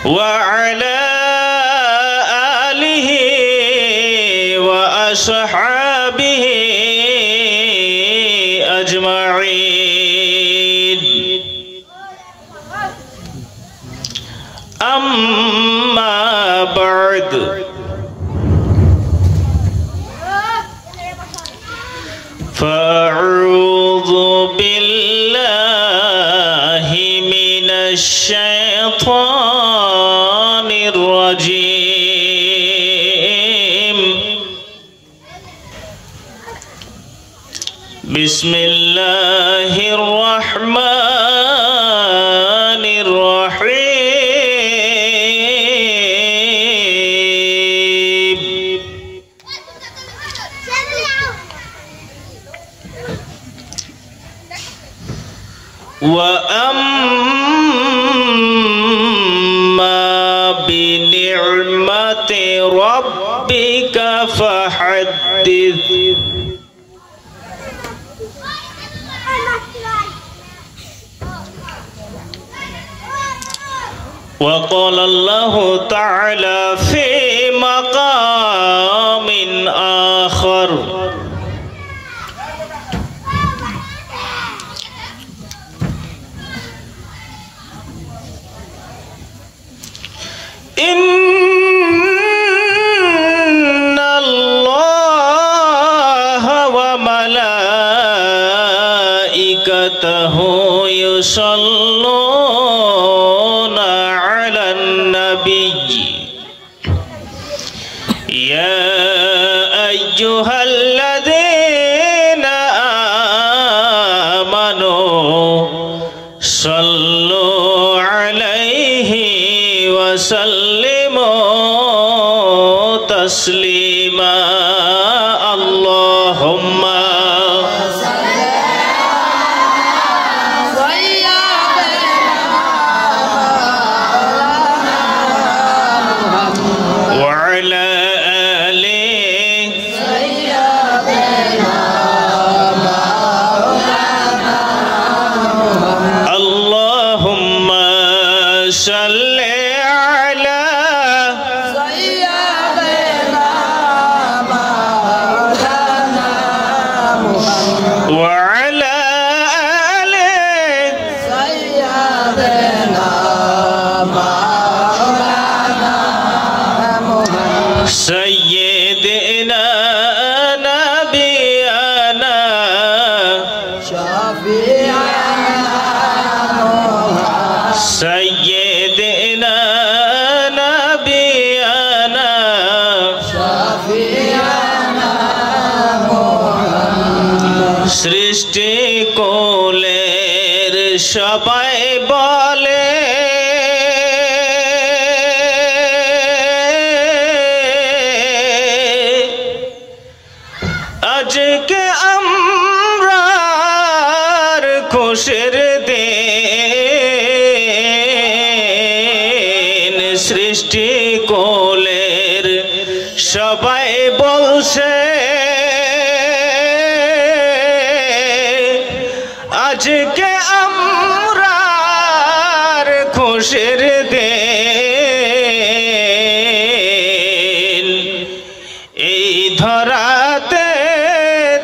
وعلى آله وأصحابه أجمعين أما بعد فأعوذ بالله من الشيطان الرجيم بسم الله الرحمن الرحيم وأما بنعمة ربك فحدث وقال الله تعالى في مقام آخر إن الله وملائكته يصلون على النبي يا أيها الذين آمنوا صلوا عليه وسلموا تسليما اللهم وعلى آله اللهم صل على وعلى آله سيدنا نبينا سيدنا نبينا সৃষ্টি কোলের সবাই বলে আজকে আমরার খুশির দিন সৃষ্টি কোলের সবাই বলছে আজকে আমরার খুশির দিন এই ধরাতে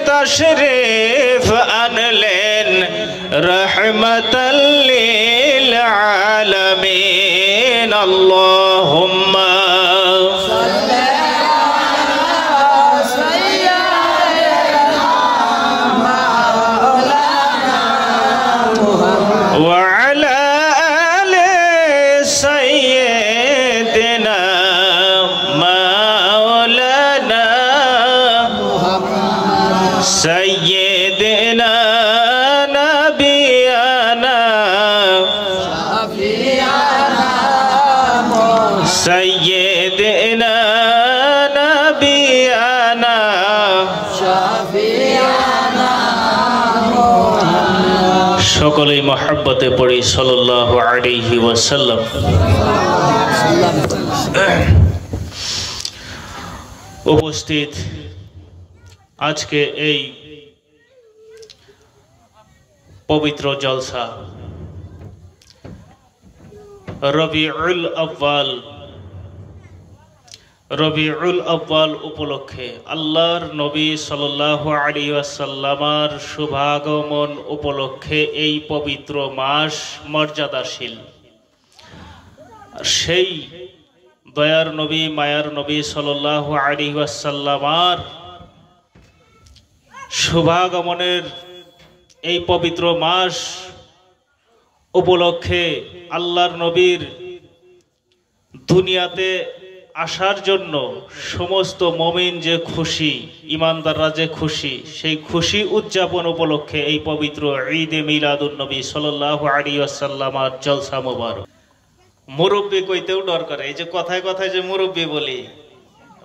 তশরিফ আনলেন রহমতাল লিল আলামিন আল্লাহুম্মা وعلى آل سيدنا مولانا سيدنا نبينا سيدنا نبينا সকলেই মহব্বতে পড়ি সাল্লাল্লাহু আলাইহি ওয়াসাল্লাম। উপস্থিত আজকে এই পবিত্র জলসা রবিউল আউয়াল উপলক্ষে আল্লাহর নবী সাল্লাল্লাহু আলাইহি ওয়াসাল্লামের শুভাগমন উপলক্ষে এই পবিত্র মাস মর্যাদাশীল। সেই দয়ার নবী মায়ার নবী সাল্লাল্লাহু আলাইহি ওয়াসাল্লামের শুভাগমনের এই পবিত্র মাস উপলক্ষে আল্লাহর নবীর দুনিয়াতে আসার জন্য সমস্ত মুমিন যে খুশি, ইমানদাররা যে খুশি, সেই খুশি উদযাপন উপলক্ষে এই পবিত্র ঈদে মিলাদুন নবী সাল্লাল্লাহু আলাইহি ওয়াসাল্লামের জলসা মুবারক। মুরব্বি কইতেও ডর করে। এই যে কথায় কথায় যে মুরব্বি বলি,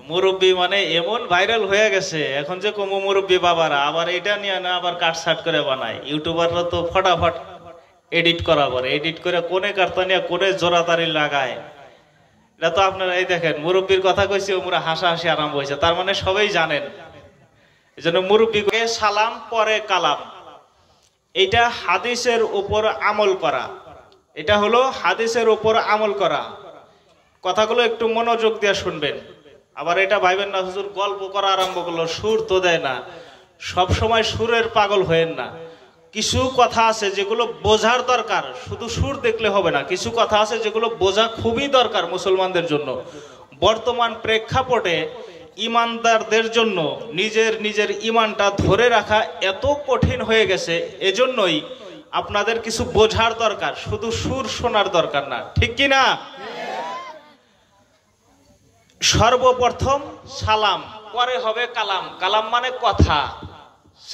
মুরব্বি মানে এমন ভাইরাল হয়ে গেছে এখন যে কমু মুরব্বি বাবারা আবার এটা নিয়ে না আবার কাটসাট করে বানায়। ইউটিউবাররা তো ফটাফট এডিট করা পরে, এডিট করে কোনে কার্তা নিয়ে কোনে জোড়াতারি লাগায়। এটা তো আপনারা এই দেখেন, মুরব্বীর কথা কইছি ওমরা হাসাহাসি আরম্ভ হয়েছে, তার মানে সবাই জানেন। এই জন্য মুরব্বীকে সালাম পরে কালাম, এইটা হাদিসের উপর আমল করা। এটা হলো হাদিসের উপর আমল করা। কথাগুলো একটু মনোযোগ দিয়ে শুনবেন। আবার এটা ভাইবেন না হুজুর গল্প করা আরম্ভ করলো, সুর তো দেয় না। সব সময় সুরের পাগল হয়েন না। কিছু কথা আছে যেগুলো বোঝার দরকার, শুধু সুর দেখলে হবে না। কিছু কথা আছে যেগুলো বোঝা খুবই দরকার মুসলমানদের জন্য। বর্তমান প্রেক্ষাপটে ইমানদারদের জন্য নিজের ইমানটা ধরে রাখা এত কঠিন হয়ে গেছে, এজন্যই আপনাদের কিছু বোঝার দরকার, শুধু সুর শোনার দরকার না। ঠিক কি না? সর্বপ্রথম সালাম, পরে হবে কালাম। কালাম মানে কথা,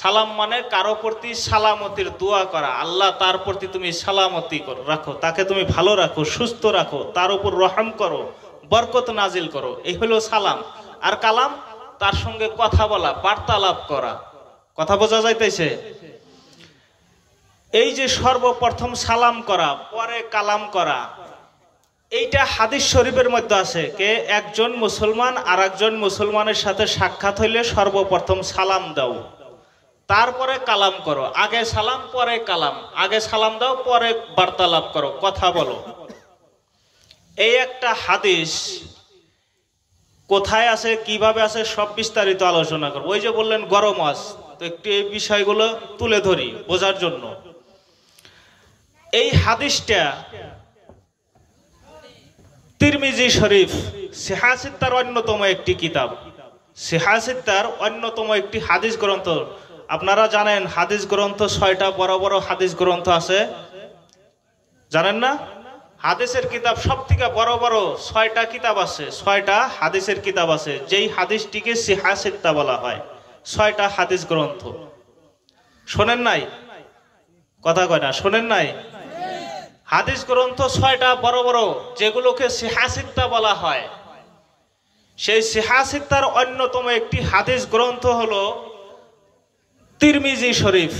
সালাম মানে কারো প্রতি সালামতির দোয়া করা। আল্লাহ তার প্রতি তুমি সালামতি রাখো, তাকে তুমি ভালো রাখো, সুস্থ রাখো, তার উপর রহম করো, বরকত নাজিল করো। এই হলো সালাম। আর কালাম তার সঙ্গে কথা বলা, বার্তালাপ করা। কথা বোঝা যাইতেছে? এই যে সর্বপ্রথম সালাম করা পরে কালাম করা, এইটা হাদিস শরীফের মধ্যে আছে। কে একজন মুসলমান আর একজন মুসলমানের সাথে সাক্ষাৎ হইলে সর্বপ্রথম সালাম দাও, তারপরে কালাম করো। আগে সালাম পরে কালাম, আগে সালাম দাও পরে বার্তালাপ করো, কথা বলো। এই একটা হাদিস কোথায় আছে, কিভাবে আছে, সব বিস্তারিত আলোচনা করবো। ওই যে বললেন গরম মাস, তো একটু এই বিষয়গুলো তুলে ধরি বোঝার জন্য। এই হাদিসটা তিরমিজি শরীফ সিহাসিত্তার অন্যতম একটি কিতাব, সিহাসিত্তার অন্যতম একটি হাদিস গ্রন্থ। আপনারা জানেন হাদিস গ্রন্থ 6টা বড় বড় হাদিস গ্রন্থ আছে, জানেন না? হাদিসের কিতাব সব থেকে বড় বড় 6টা কিতাব আছে, 6টা হাদিসের কিতাব আছে, যেই হাদিসটিকে সিহাসিত্তা বলা হয়। 6টা হাদিস গ্রন্থ। শোনেন নাই? কথা কয় না, শোনেন নাই? হাদিস গ্রন্থ 6টা বড় বড়, যেগুলোকে সিহাসিত্তা বলা হয়। সেই সিহাসিত্তার অন্যতম একটি হাদিস গ্রন্থ হলো তিরমিজি শরীফ।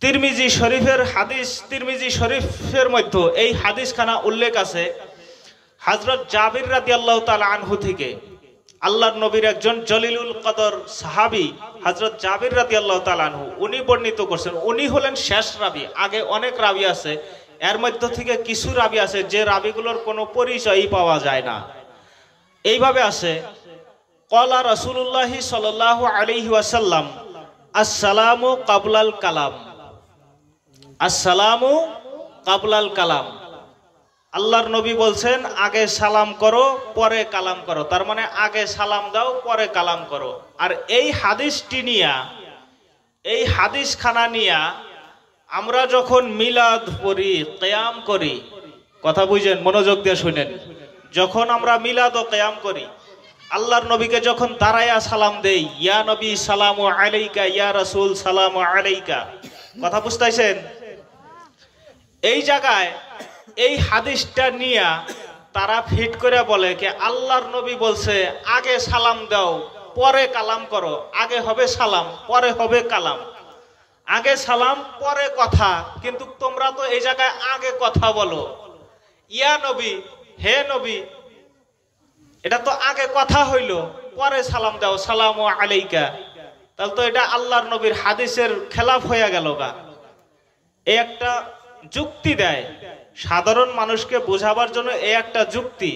তিরমিজি শরীফের হাদিস, তিরমিজি শরীফের মধ্যে এই হাদিসখানা উল্লেখ আছে হযরত জাবির রাদিয়াল্লাহু তাআলা আনহু থেকে। আল্লাহর নবীর একজন জলিলুল কদর সাহাবী হযরত জাবির রাদিয়াল্লাহু তাআলা আনহু, উনি বর্ণিত করছেন। উনি হলেন শেষ রাবী। আগে অনেক রাবী আছে, এর মধ্যে থেকে কিছু রাবী আছে যে রাবীগুলোর কোনো পরিচয়ই পাওয়া যায় না। এইভাবে আছে, ক্বালা রাসূলুল্লাহি সাল্লাল্লাহু আলাইহি ওয়াসাল্লাম আসসালামু কাবলাল কালাম। আসসালামু কাবলাল কালাম। আল্লাহর নবী বলছেন আগে সালাম করো পরে কালাম করো, তার মানে আগে সালাম দাও পরে কালাম করো। আর এই হাদিসটি নিয়া, এই হাদিসখানা নিয়া আমরা যখন মিলাদ পড়ি, কিয়াম করি, কথা বুঝেন, মনোযোগ দিয়ে শুনেন। যখন আমরা মিলাদ ও কিয়াম করি, আল্লাহর নবীকে যখন দাঁড়ায়া সালাম দেই, ইয়া নবী সালামু আলাইকা, ইয়া রাসূল সালামু আলাইকা, কথা বুঝতেছেন? এই জায়গায় এই হাদিসটা নিয়া তারা ফিট করে বলে কি আল্লাহর নবী বলছে আগে সালাম দাও পরে কালাম করো। আগে হবে সালাম পরে হবে কালাম, আগে সালাম পরে কথা। কিন্তু তোমরা তো এই জায়গায় আগে কথা বলো, ইয়া নবী, হে নবী, এটা তো আগে কথা হইল, পরে সালাম দাও সালামু আলাইকা। তাহলে তো এটা আল্লাহর নবীর হাদিসের খেলাফ হয়ে গেল গা। এই একটা যুক্তি দেয় সাধারণ মানুষকে বোঝাবার জন্য এই একটা যুক্তি।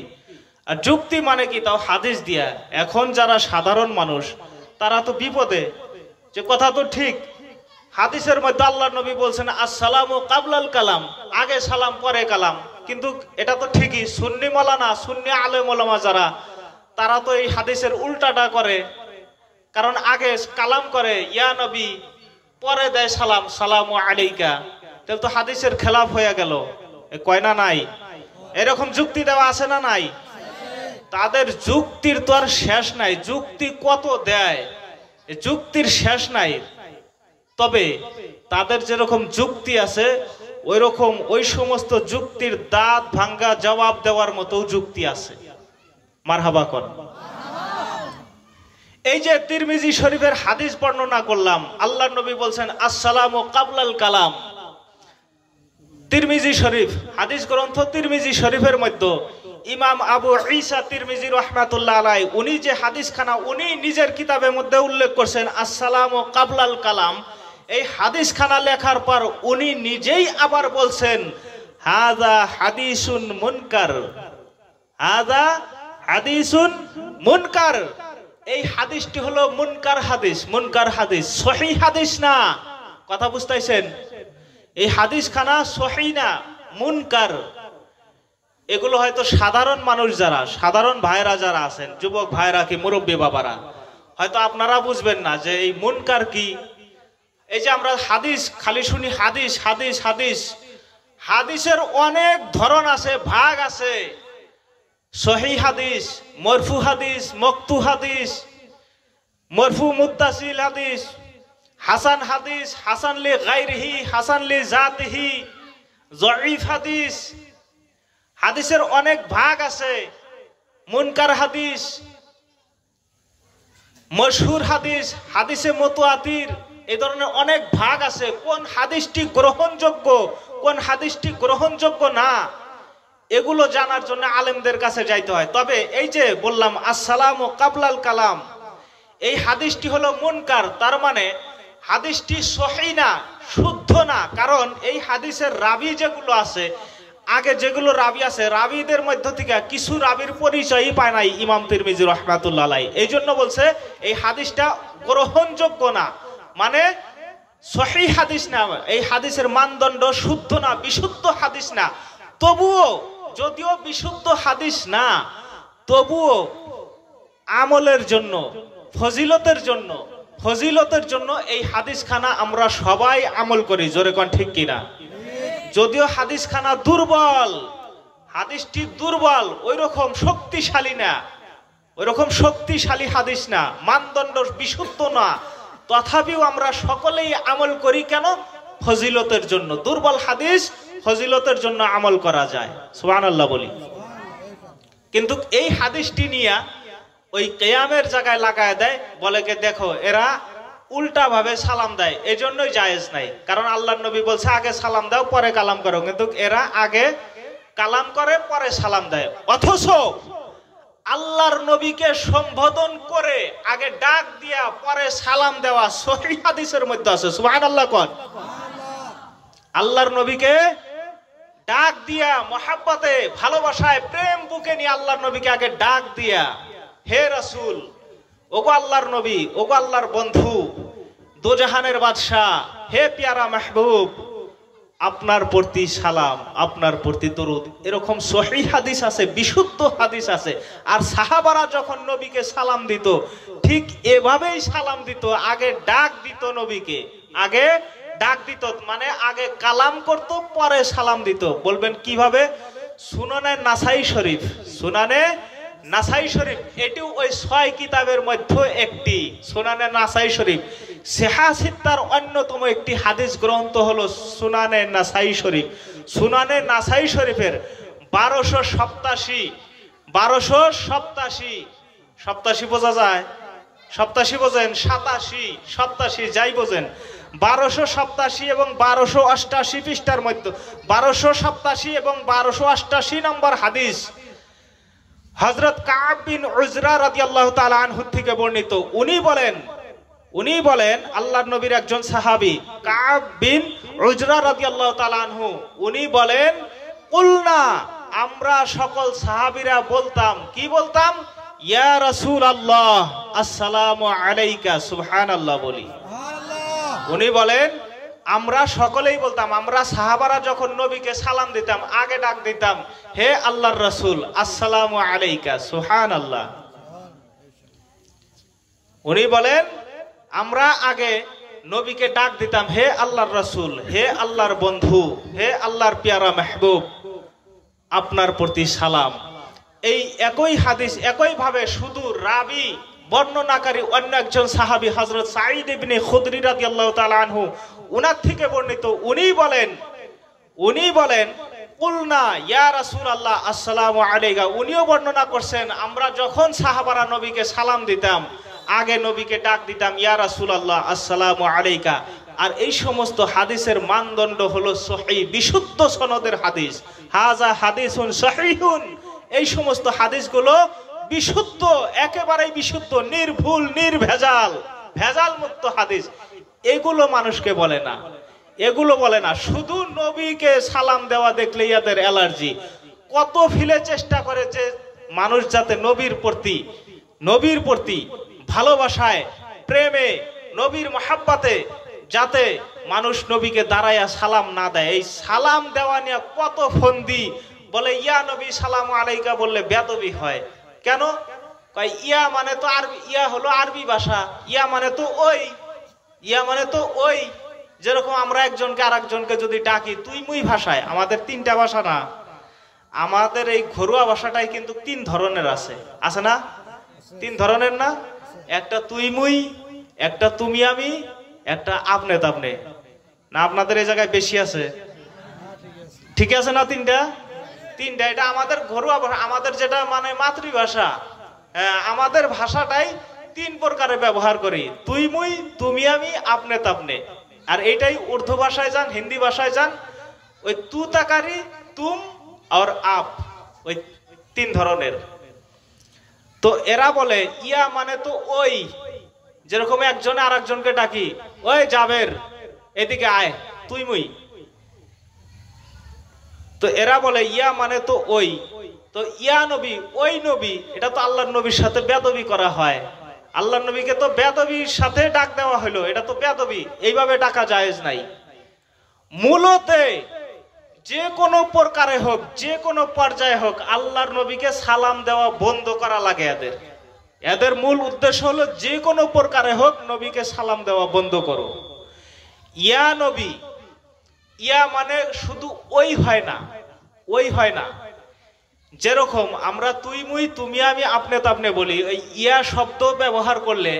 আর যুক্তি মানে কি, তাও হাদিস দিয়া। এখন যারা সাধারণ মানুষ তারা তো বিপদে, যে কথা তো ঠিক, হাদিসের মধ্যে আল্লাহ নবী বলছেন আসসালামু কাবলাল কালাম, আগে সালাম পরে কালাম, কিন্তু এটা তো ঠিকই। সুন্নি মাওলানা, সুন্নি আলেম ওলামা যারা, তারা তো এই হাদিসের উল্টাটা করে। কারণ আগে কালাম করে ইয়া নবী, পরে দেয় সালাম, সালামু আলাইকা। তাহলে তো হাদিসের খেলাফ হয়ে গেল। কয় না নাই? এরকম যুক্তি দেওয়া আছে না নাই? তাদের যুক্তির তো আর শেষ নাই। যুক্তি কত দেয়, যুক্তির শেষ নাই। তবে তাদের যেরকম যুক্তি আছে, ওই রকম ওই সমস্ত যুক্তির দাঁত ভাঙ্গা জবাব দেওয়ার মতো যুক্তি আছে। মারহাবা কর। এই যে তিরমিজি শরীফের হাদিস বর্ণনা করলাম, আল্লাহর নবী বলছেন আসসালামু কাবলাল কালাম। তিরমিজি শরীফ, হাদিস গ্রন্থ তিরমিজি শরীফের মধ্যে ইমাম আবু ঈসা তিরমিজি রাহমাতুল্লাহ আলাইহি, উনি যে হাদিস খানা উনি নিজের কিতাবের মধ্যে উল্লেখ করছেন আসসালামু কাবলাল কালাম। এই হাদিস খানা লেখার পর উনি নিজেই আবার বলছেন হাযা হাদিসুন মুনকার, হাযা হাদিসুন মুনকার। এই হাদিসটি হলো মুনকার হাদিস। মুনকার হাদিস, সহিহ হাদিস না। কথা বুঝতেছেন? এই হাদিস খানা সহিহ না, মুনকার। এগুলো হয়তো সাধারণ মানুষ যারা, সাধারণ ভাইরা যারা আছেন, যুবক ভাইরা কি মুরব্বী বাবারা, হয়তো আপনারা বুঝবেন না যে এই মুনকার কি। এই যে আমরা হাদিস খালি শুনি হাদিস হাদিস হাদিস, হাদিসের অনেক ধরন আছে, ভাগ আছে। সহিহ হাদিস, মরফু হাদিস, মকতু হাদিস, মরফু মুত্তাসিল হাদিস, হাসান হাদিস, হাসান লি গায়রিহি, হাসান লি জাতিহি, যঈফ হাদিস। হাদিসের অনেক ভাগ আছে। মুনকার হাদিস, মশহুর হাদিস, হাদিসে মুতাওয়াতির, এই ধরনের অনেক ভাগ আছে। কোন হাদিসটি গ্রহণযোগ্য, কোন হাদিসটি গ্রহণযোগ্য না, এগুলো জানার জন্য আলেমদের কাছে যাইতে হয়। তবে এই যে বললাম আসসালামু কাবলাল কালাম, এই হাদিসটি হলো মুনকার, তার মানে হাদিসটি সহিহ না, শুদ্ধ না। কারণ এই হাদিসের রাবি যেগুলো আছে, আগে যেগুলো রাবি আছে, রাবিদের মধ্য থেকে কিছু রাবির পরিচয়ই পায় নাই ইমাম তিরমিজি রাহমাতুল্লাহ আলাইহি। এই জন্য বলছে এই হাদিসটা গ্রহণযোগ্য না, মানে সহিহ হাদিস না। এই হাদিসের মানদণ্ড শুদ্ধ না, বিশুদ্ধ হাদিস না। তবুও যদিও বিশুদ্ধ হাদিস না, তবুও আমলের জন্য, ফজিলতের জন্য, ফজিলতের জন্য এই হাদিস খানা আমরা সবাই আমল করি। জোরে কোন ঠিক কিনা? যদিও হাদিস খানা দুর্বল, হাদিসটি দুর্বল, ওই রকম শক্তিশালী না, ওই রকম শক্তিশালী হাদিস না, মানদণ্ড বিশুদ্ধ না, তথাপিও আমরা সকলেই আমল করি। কেন? ফজিলতের জন্য। দুর্বল হাদিস ফজিলতের জন্য আমল করা যায়, সুবহানাল্লাহ বলি। কিন্তু এই হাদিসটি নিয়ে ওই কিয়ামের জায়গায় লাগায় দেয়, বলে কে দেখো এরা উল্টা ভাবে সালাম দেয়, এই জন্যই জায়েজ নাই। কারণ আল্লাহর নবী বলছে আগে সালাম দাও পরে কালাম করো, কিন্তু এরা আগে কালাম করে পরে সালাম দেয়। অথচ আল্লাহর নবীকে সম্বোধন করে আগে ডাক দিয়া পরে সালাম দেওয়া সহিহ হাদিসের মধ্যে আছে। সুবহানাল্লাহ কোন। আল্লাহর নবীকে ডাক দিয়া মহাব্বতে, ভালোবাসায়, প্রেম বুকে নিয়ে আল্লাহর নবীকে আগে ডাক দিয়া হে রাসূল, ওগো আল্লাহর নবী, ওগো আল্লাহর বন্ধু, দোজাহানের বাদশাহ, হে প্যারা মাহবুব, আপনার প্রতি সালাম, আপনার প্রতি দরুদ। এরকম সহিহ হাদিস আছে, বিশুদ্ধ হাদিস আছে। আর সাহাবারা যখন নবীকে সালাম দিত, ঠিক এভাবেই সালাম দিত, আগে ডাক দিত নবীকে, আগে ডাক দিত, মানে আগে কালাম করত পরে সালাম দিত। বলবেন কিভাবে? সুনানে নাসাই শরীফ, সুনানে নাসাই শরীফ, এটিও ওই 6 কিতাবের মধ্যে একটি। সুনানে নাসাই শরীফ সিহাহ সিত্তার অন্যতম একটি হাদিস গ্রন্থ হলো সুনানে নাসাই শরীফ। সুনানে নাসাই শরীফের 1287, 1287 বোঝা যায়? 87 বোঝেন? 87 যাই বোঝেন। 1287 এবং 1288 পৃষ্ঠার মধ্যে 1287 এবং 1288 নম্বর হাদিস হযরত কাব বিন উজরা রাদিয়াল্লাহু তাআলা আনহু থেকে বর্ণিত। উনি বলেন আল্লাহর নবীর একজন সাহাবী কাব বিন উজরা রাদিয়াল্লাহু তাআলা আনহু, উনি বলেন কুলনা, আমরা সকল সাহাবীরা বলতাম, কি বলতাম? ইয়া রাসূলুল্লাহ আসসালামু আলাইকা, সুবহানাল্লাহ বলি। উনি বলেন আমরা সকলেই বলতাম, আমরা সাহাবারা যখন নবীকে সালাম দিতাম আগে ডাক দিতাম হে আল্লাহর রাসূল আসসালামু আলাইকা, সুবহানাল্লাহ। উনি বলেন আমরা আগে নবীকে ডাক দিতাম হে আল্লাহর রাসূল, হে আল্লাহর বন্ধু, হে আল্লাহর পেয়ারা মাহবুব, আপনার প্রতি সালাম। এই একই হাদিস একই ভাবে শুধু রাবি বর্ণনাকারী অন্য একজন সাহাবী হযরত সাঈদ ইবনে খুদরি রাদিয়াল্লাহু তাআলা আনহু, উনার থেকে বর্ণিত, উনি বলেন কুলনা ইয়া রাসূলুল্লাহ আসসালামু আলাইকা। উনিও বর্ণনা করছেন আমরা যখন সাহাবারা নবীকে সালাম দিতাম আগে নবীকে ডাক দিতাম ইয়া রাসূলুল্লাহ আসসালামু আলাইকা। আর এই সমস্ত হাদিসের মানদণ্ড হলো সহিহ, বিশুদ্ধ সনদের হাদিস। হাযা হাদিসুন সহিহুন, এই সমস্ত হাদিসগুলো বিশুদ্ধ, একেবারেই বিশুদ্ধ, নির্ভুল, নির্ভেজাল, ভেজাল মুক্ত হাদিস। এগুলো মানুষকে বলে না, এগুলো বলে না। শুধু নবীকে সালাম দেওয়া দেখলে এদের অ্যালার্জি। কত ফিলে চেষ্টা করে যে মানুষ যাতে নবীর প্রতি ভালোবাসায়, প্রেমে, নবীর মহাব্বতে যাতে মানুষ নবীকে দাঁড়াইয়া সালাম না দেয়। এই সালাম দেওয়া নিয়ে কত ফন্দি। বলে ইয়া নবী সালাম আলাইকা বললে বেয়াদবি হয়। কেন? কয় ইয়া মানে তো আরবি, ইয়া হলো আরবি ভাষা, ইয়া মানে তো ওই যেরকম আমরা একজনকে আরেকজনকে যদি ডাকি তুই মুই ভাষায়, আমাদের তিনটা ভাষা না, আমাদের এই ঘরোয়া ভাষাটাই কিন্তু তিন ধরনের আছে না? তিন ধরনের না? একটা তুই মুই, একটা তুমি আমি, একটা আপনি তাপনে। না আপনাদের এই জায়গায় বেশি আছে? ঠিক আছে না? তিনটা। এটা আমাদের ঘরোয়া ভাষা, আমাদের যেটা মানে মাতৃভাষা। আমাদের ভাষাটাই তিন প্রকারে ব্যবহার করি, তুই মুই, তুমি আমি, আপনি তাপনে। আর এটাই উর্দু ভাষায় যান, হিন্দি ভাষায় যান, ওই তু তাকারি, তুম আর আপ, ওই তিন ধরনের। তো এরা বলে ইয়া মানে তো ওই, যেরকম একজনে আরেকজনকে ডাকি ওই জাবের এদিকে আয়, তুই মুই। তো এরা বলে ইয়া মানে তো ওই। তো ইয়া নবী, ওই নবী, এটা তো আল্লাহর নবীর সাথে বেয়াদবি করা হয়। আল্লাহর নবীকে তো বেয়াদবির সাথে ডাক দেওয়া হলো, এটা তো বেয়াদবি, এইভাবে ডাকা জায়েজ নাই। মূলত যে কোনো প্রকারে হোক, যে কোনো পর্যায়ে হোক, আল্লাহর নবীকে সালাম দেওয়া বন্ধ করা লাগে। এদের মূল উদ্দেশ্য হলো যে কোনো প্রকারে হোক নবীকে সালাম দেওয়া বন্ধ করো। ইয়া নবী, ইয়া মানে শুধু ওই হয় না, যেরকম আমরা তুই মুই, তুমি আমি, আপনি তাপনে বলি, ওই ইয়া শব্দ ব্যবহার করলে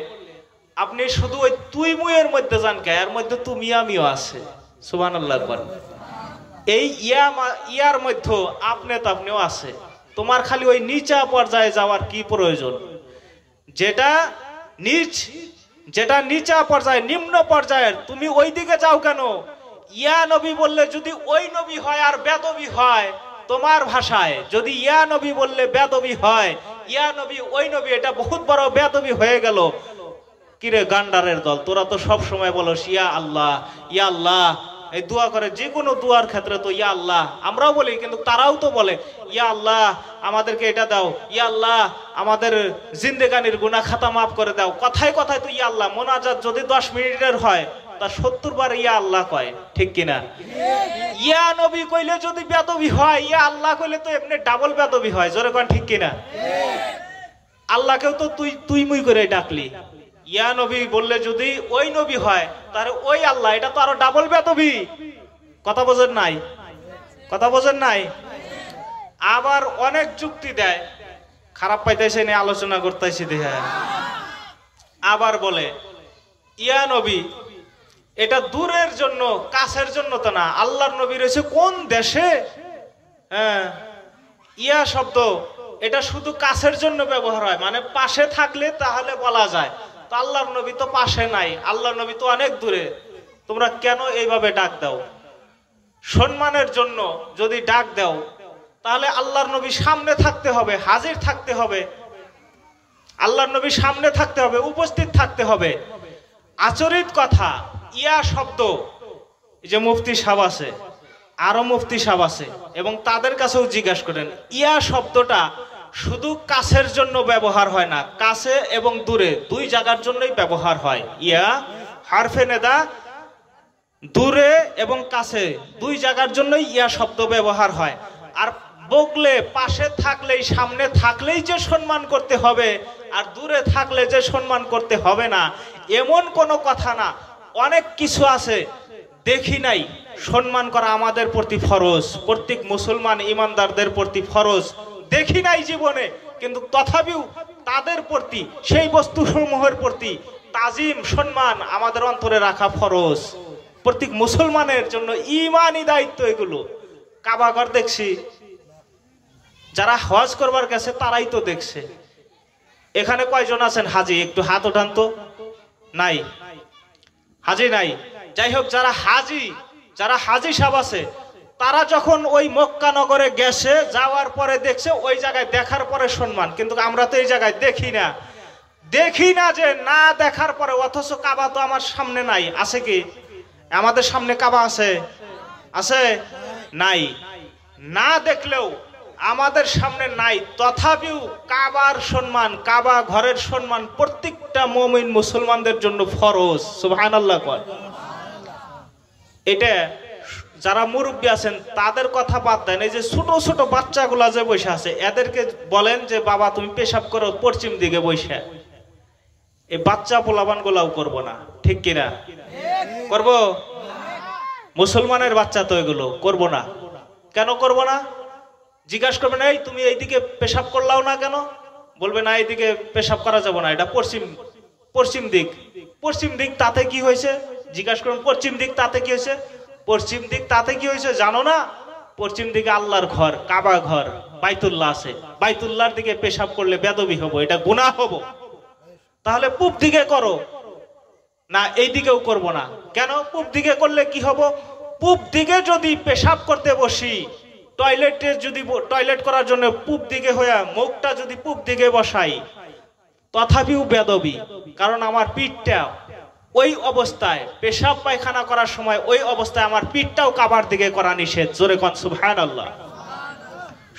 আপনি শুধু ওই তুই মুইয়ের মধ্যে যান কে, এর মধ্যে তুমি আমিও আছে। সুবহানাল্লাহ। এই ইয়ার মধ্যে আপনি তাপনেও আছে। তোমার খালি ওই নিচা পর্যায়ে যাওয়ার কি প্রয়োজন? যেটা নিচা পর্যায়ে, নিম্ন পর্যায়ের, তুমি ওই দিকে যাও কেন? ইয়া নবী বললে যদি ওই নবী হয় আর বেয়াদবি হয়, তোমার ভাষায় যদি ইয়া নবী বললে বেয়াদবি হয়, ইয়া নবী ওই নবী, এটা বহুত বড় বেয়াদবি হয়ে গেল। কিরে গান্ডারের দল, তোরা তো সব সময় বলস ইয়া আল্লাহ, ইয়া আল্লাহ, এই দোয়া করে, যে কোনো দোয়ার ক্ষেত্রে তো ইয়া আল্লাহ আমরাও বলি, কিন্তু তারাও তো বলে ইয়া আল্লাহ আমাদেরকে এটা দাও, ইয়া আল্লাহ আমাদের জিন্দেগানির গুনাহ খাতা মাফ করে দাও। কথায় কথায় তো ইয়া আল্লাহ। মোনাজাত যদি 10 মিনিটের হয় তা 70 বার ইয়া আল্লাহ কয়, ঠিক কিনা? ইয়া নবী কইলে যদি বেয়াদবি হয়, ইয়া আল্লাহ কইলে তো এমনি ডাবল বেয়াদবি হয়। জোরে কোন, ঠিক কিনা? আল্লাহকেও তো তুই মুই করে ডাকলি, ইয়া নবী বললে যদি ওই নবী হয় তাহলে ওই আল্লাহ, এটা তো আরো ডাবল বেয়াদবি। কথা বোঝেন নাই? আবার অনেক যুক্তি দেয়, খারাপ পাইতেছে না, আলোচনা করতেছি দেখে। আবার বলে ইয়া নবী এটা দূরের জন্য, কাছের জন্য তো না। আল্লাহর নবী রয়েছে কোন দেশে? ইয়া শব্দ এটা শুধু কাছের জন্য ব্যবহার হয়, মানে পাশে থাকলে তাহলে বলা যায়। তো আল্লাহর নবী তো পাশে নাই, আল্লাহর নবী তো অনেক দূরে। তোমরা কেন এইভাবে ডাক দাও? সম্মানের জন্য যদি ডাক দাও তাহলে আল্লাহর নবী সামনে থাকতে হবে, হাজির থাকতে হবে, আল্লাহর নবী সামনে থাকতে হবে, উপস্থিত থাকতে হবে। আচরিত কথা, ইয়া শব্দ, এই যে মুফতি সাহেব আছে, আরো মুফতি সাহেব আছে এবং তাদের কাছেও জিজ্ঞাসা করেন, ইয়া শব্দটা শুধু কাছের জন্য ব্যবহার হয় না, কাছে এবং দূরে দুই জায়গার জন্যই ব্যবহার হয়। ইয়া হারফে নেদা, দূরে এবং কাছে দুই জায়গার জন্যই ইয়া শব্দ ব্যবহার হয়। আর বগলে পাশে থাকলেই, সামনে থাকলেই যে সম্মান করতে হবে আর দূরে থাকলে যে সম্মান করতে হবে না, এমন কোনো কথা না। অনেক কিছু আছে দেখি নাই, সম্মান করা আমাদের প্রতি ফরজ, প্রত্যেক মুসলমান ইমানদারদের প্রতি ফরজ। দেখি নাই জীবনে, কিন্তু তথাপিও তাদের প্রতি, সেই বস্তুসমূহের প্রতি তাজিম সম্মান আমাদের অন্তরে রাখা ফরজ। প্রত্যেক মুসলমানের জন্য ঈমানি দায়িত্ব এগুলো। কাবাঘর দেখছি, যারা হজ করবার গেছে তারাই তো দেখছে। এখানে কয়জন আছেন হাজি? একটু হাত ওঠান তো। নাই, হাজি নাই। যাই হোক, যারা হাজি সাহেব আছে, তারা যখন ওই মক্কা নগরে গেছে, যাওয়ার পরে দেখছে, ওই জায়গায় দেখার পরে সম্মান। কিন্তু আমরা তো এই জায়গায় দেখি না যে না দেখার পরে, অথচ কাবা তো আমার সামনে নাই। আছে কি আমাদের সামনে কাবা? আছে নাই? না দেখলেও আমাদের সামনে নাই, তথাপিও কাবার সম্মান, কাবা ঘরের সম্মান প্রত্যেকটা মুমিন মুসলমানদের জন্য ফরজ। সুবহানাল্লাহ কয়। এটা যারা মুরব্বী আছেন তাদের কথা বাদ দেন, এই যে ছোট ছোট বাচ্চাগুলা যে বসে আছে, এদেরকে বলেন যে বাবা তুমি পেশাব করো পশ্চিম দিকে বসে। এই বাচ্চা পোলাবান গুলাও করবো না, ঠিক কিনা? করব? মুসলমানের বাচ্চা তো এগুলো করব না। কেন করব না? জিজ্ঞাসা করবেন, এই তুমি এইদিকে পেশাব করলাও না কেন? বলবে না, এইদিকে পেশাব করা যাবে না, এটা পশ্চিম দিক। তাতে কি হয়েছে? জিজ্ঞাসা করবেন, পশ্চিম দিক তাতে কি হয়েছে? পশ্চিম দিক তাতে কি হয়েছে জানো না? পশ্চিম দিকে আল্লাহর ঘর, কাবা ঘর, বাইতুল্লাহ আছে। বাইতুল্লাহর দিকে পেশাব করলে বেদবি হবো, এটা গুনাহ হবো। তাহলে পূব দিকে করো না, এই দিকেও করব না। কেন? পূব দিকে করলে কি হবো? পূব দিকে যদি পেশাব করতে বসি, টয়লেট করার জন্য পূব দিকে হইয়া মুখটা যদি পূব দিকে বসাই, তথাপিও বেদবি। কারণ আমার পিঠটা ওই অবস্থায়, পেশাব পায়খানা করার সময় ওই অবস্থায় আমার পিঠটাও কাবার দিকে করা নিষেধ। জোরে কোন সুবহানাল্লাহ।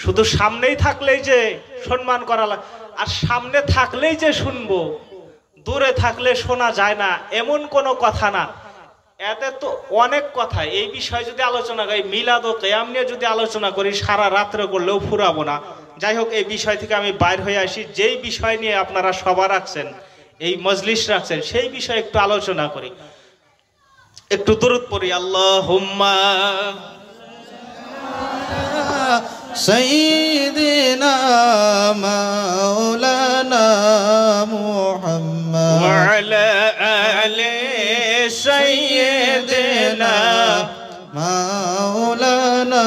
শুধু সামনেই থাকলেই যে সম্মান করা, আর সামনে থাকলেই যে শুনবো, দূরে থাকলে শোনা যায় না, এমন কোনো কথা না। এতে তো অনেক কথা। এই বিষয়ে যদি আলোচনা করি, মিলাদ ও কিয়াম নিয়ে যদি আলোচনা করি, সারা রাত্রে করলেও ফুরাবো না। যাই হোক, এই বিষয় থেকে আমি বাইর হয়ে আসি। যেই বিষয় নিয়ে আপনারা সভা রাখছেন, এই মজলিস রাখছেন, সেই বিষয়ে একটু আলোচনা করি। একটু দরুদ পড়ি। আল্লাহুম্মা সাইয়্যিদিনা মাওলানা মুহাম্মদ ওয়া আলা আলি সাইয়্যিদিনা মাওলানা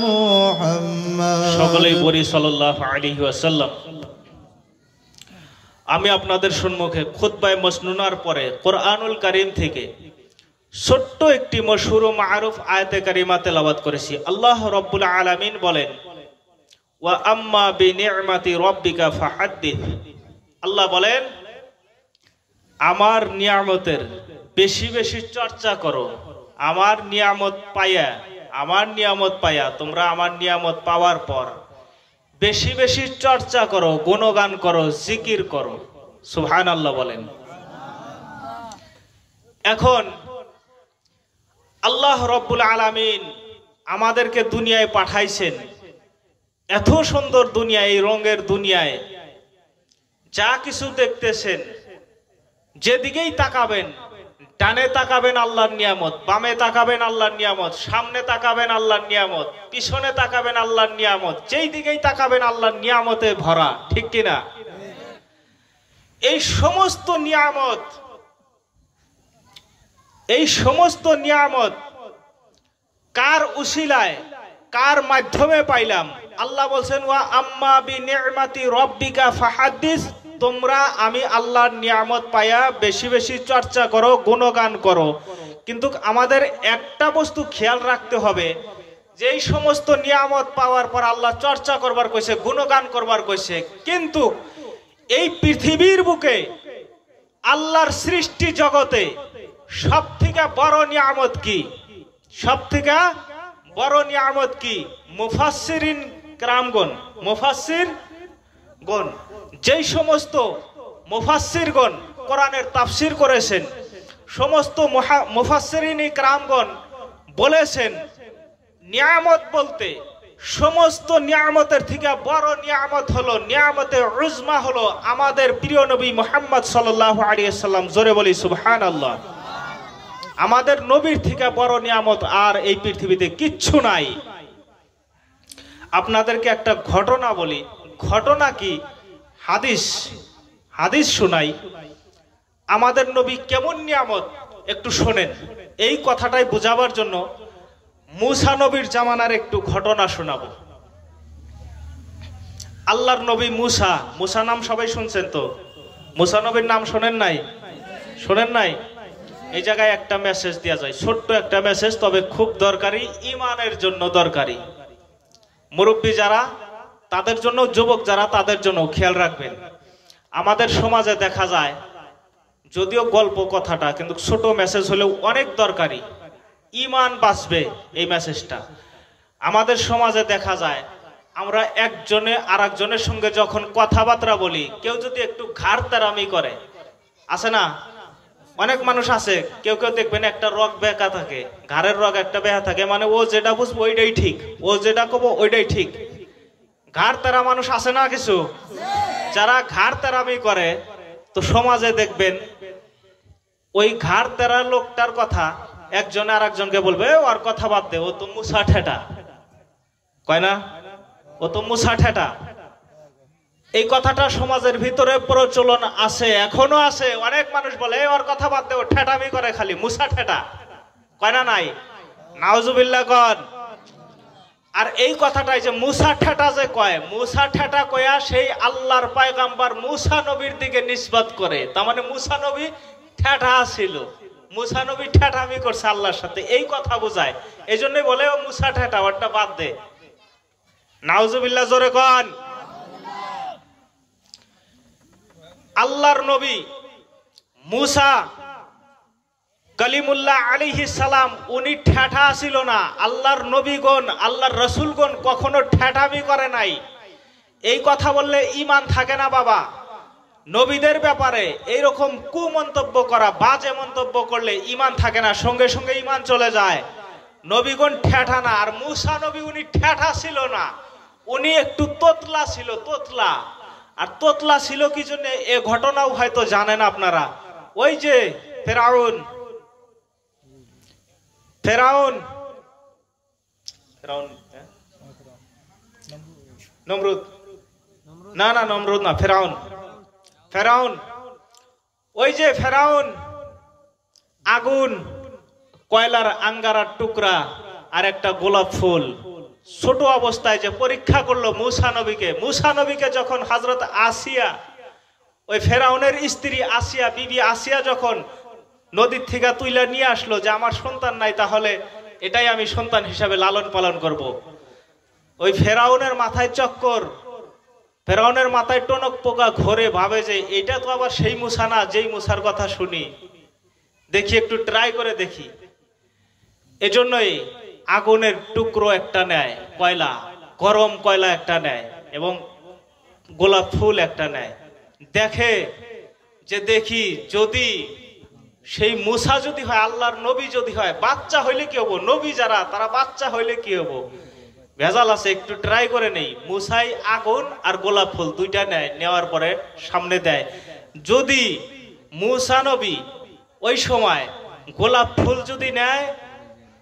মুহাম্মদ। সকলেই পড়ি সাল্লাল্লাহু আলাইহি ওয়াসাল্লাম। আমি আপনাদের সম্মুখে খুতবায়ে মাসনুনার পরে কোরআনুল কারীম থেকে ছোট্ট একটি মশহুর ও মারুফ আয়াতে কারিমা তেলাওয়াত করেছি। আল্লাহ রাব্বুল আলামিন বলেন, ওয়া আম্মা বিনি'মাতি রাব্বিকা ফাহাদ্দিস। আল্লাহ বলেন, আমার নিয়ামতের বেশি বেশি চর্চা করো। আমার নিয়ামত পায়া তোমরা আমার নিয়ামত পাওয়ার পর বেশি বেশি চর্চা করো, গুণগান করো, জিকির করো। সুবহানাল্লাহ বলেন। এখন আল্লাহ রাব্বুল আলামিন আমাদেরকে দুনিয়ায় পাঠাইছেন। এত সুন্দর দুনিয়া, এই রঙের দুনিয়ায় যা কিছু দেখতেছেন, যেদিকেই তাকাবেন, ডানে তাকাবেন আল্লাহর নিয়ামত, বামে তাকাবেন আল্লাহর নিয়ামত, সামনে তাকাবেন আল্লাহর নিয়ামত, পিছনে তাকাবেন আল্লাহর নিয়ামত, যেই দিকেই তাকাবেন আল্লাহর নিয়ামতে ভরা, ঠিক কিনা? এই সমস্ত নিয়ামত কার উসিলায়, কার মাধ্যমে পাইলাম? আল্লাহ বলছেন, ওয়া আম্মা বিনি'মাতি রাব্বিকা ফাহাদ্দিস। তোমরা আমি আল্লাহর নিয়ামত পায়া বেশি বেশি চর্চা করো, গুণগান করো। কিন্তু আমাদের একটা বস্তু খেয়াল রাখতে হবে, যে এই সমস্ত নিয়ামত পাওয়ার পর আল্লাহ চর্চা করবার কইছে, গুণগান করবার কইছে, কিন্তু এই পৃথিবীর বুকে আল্লাহর সৃষ্টি জগতে সব থেকে বড় নিয়ামত কি? সব থেকে বড় নিয়ামত কি? মুফাসসিরিন کرامগণ, মুফাসসিরগণ, যেই সমস্ত মুফাসসিরগণ কোরআনের তাফসীর করেছেন, সমস্ত মুফাসসিরিন کرامগণ বলেছেন নিয়ামত বলতে সমস্ত নিয়ামতের থেকে বড় নিয়ামত হলো, নিয়ামতে উজমা হলো আমাদের প্রিয় নবী মুহাম্মদ সাল্লাল্লাহু আলাইহি ওয়াসাল্লাম। জোরে বলি সুবহানাল্লাহ। আমাদের নবীর থেকে বড় নিয়ামত আর এই পৃথিবীতে কিচ্ছু নাই। আপনাদেরকে একটা ঘটনা বলি। ঘটনা কি? হাদিস শোনাই। আমাদের নবী কেমন নিয়ামত একটু শোনেন। এই কথাটাই বোঝাবার জন্য মুসা নবীর জামানার একটু ঘটনা শোনাবো। আল্লাহর নবী মুসা নাম সবাই শুনছেন তো? মুসা নবীর নাম শোনেন নাই? শোনেন নাই? এই জায়গায় একটা মেসেজ দেওয়া যায়, ছোট্ট একটা মেসেজ, তবে খুব দরকারি, ইমানের জন্য দরকারি। মুরব্বী যারা তাদের জন্য, যুবক যারা তাদের জন্য খেয়াল রাখবেন। আমাদের সমাজে দেখা যায়, যদিও গল্প কথাটা, কিন্তু ছোট মেসেজ হলেও অনেক দরকারি, ইমান বাঁচবে এই মেসেজটা। আমাদের সমাজে দেখা যায় আমরা একজনে আর একজনের সঙ্গে যখন কথাবার্তা বলি, কেউ যদি একটু ঘাড় তেরামি করে, আছে না? অনেক মানুষ আছে, কেউ কেউ দেখবেন একটা রগ বেঁকা থাকে, ঘাড়ের রগ একটা বেঁকা থাকে, মানে ও যেটা বুঝবো ওইটাই ঠিক, ও যেটা কব ওইটাই ঠিক। ঘাড় তেরা মানুষ আছে না কিছু? যারা ঘাড় তেরামি করে, তো সমাজে দেখবেন ওই ঘাড় তেরা লোকটার কথা একজনে আর একজনকে বলবে, ওর কথা বাদ দে, ও তো মুসা ঠেটা, কয় না? ও তো মুসা ঠেটা। এই কথাটা সমাজের ভিতরে প্রচলন আছে, এখনো আছে। অনেক মানুষ বলে ওর কথা বাদ দে, ও ঠেটামি করে খালি, মুসা ঠেটা, কয় না? নাই? নাউজুবিল্লাহ কন। আর এই কথাটাই যে মুসা ঠেটা যে কয়, মুসা ঠেটা কয়া সেই আল্লাহর পয়গাম্বর মুসা নবীর দিকে নিসবত করে। তার মানে মুসা নবী ঠেটা ছিল, মুসা নবী ঠেটামি করছে আল্লাহর সাথে, এই কথা বোঝায়। এই জন্যই বলে ও মুসা ঠেটা, ওটা বাদ দে। নাউজুবিল্লাহ জোরে কন। আল্লাহর নবী মুসা কালিমুল্লাহ আলাইহিস সালাম, উনি ঠেটা ছিল না। আল্লাহর নবীগণ, আল্লাহর রাসূলগণ কখনো ঠেটামি করে নাই। এই কথা বললে ঈমান থাকে না বাবা। নবীদের ব্যাপারে এইরকম কুমন্তব্য করা, বাজে মন্তব্য করলে ঈমান থাকে না, সঙ্গে সঙ্গে ঈমান চলে যায়। নবীগণ ঠেটা না। আর মুসা নবী উনি ঠেটা ছিল না, উনি একটু তোতলা ছিল, তোতলা। আর তোতলা ছিল কি জন্য, এ ঘটনাও হয়তো জানেন আপনারা। ওই যে ফেরাউন নমরুদ না, ফেরাউন, ওই যে ফেরাউন আগুন, কয়লার আঙ্গারার টুকরা আর একটা গোলাপ ফুল ছোট অবস্থায় যে পরীক্ষা করলো মুসা নবীকে যখন হযরত আসিয়া, ওই ফেরাউনের স্ত্রী আসিয়া, বিবি আসিয়া যখন নদীর থেকে তুইলা নিয়ে আসলো যে আমার সন্তান নাই, তাহলে এটাই আমি সন্তান হিসাবে লালন পালন করব। ওই ফেরাউনের মাথায় চক্কর, ফেরাউনের মাথায় টনক পোকা ঘোরে, ভাবে যে এটা তো আবার সেই মুসা না যেই মুসার কথা শুনি, দেখি একটু ট্রাই করে দেখি। এজন্যই আগুনের টুকরো একটা নেয়, কয়লা, গরম কয়লা একটা নেয় এবং গোলাপ ফুল একটা নেয়। দেখে যে দেখি যদি সেই মুসা যদি হয়, আল্লাহর নবী যদি হয়, বাচ্চা হইলে কি হবো? নবী যারা তারা বাচ্চা হইলে কি হবো? ভেজাল আছে, একটু ট্রাই করে নেই। মুসাই আগুন আর গোলাপ ফুল দুইটা নেয়, নেওয়ার পরে সামনে দেয়। যদি মুসা নবী ওই সময় গোলাপ ফুল যদি নেয়,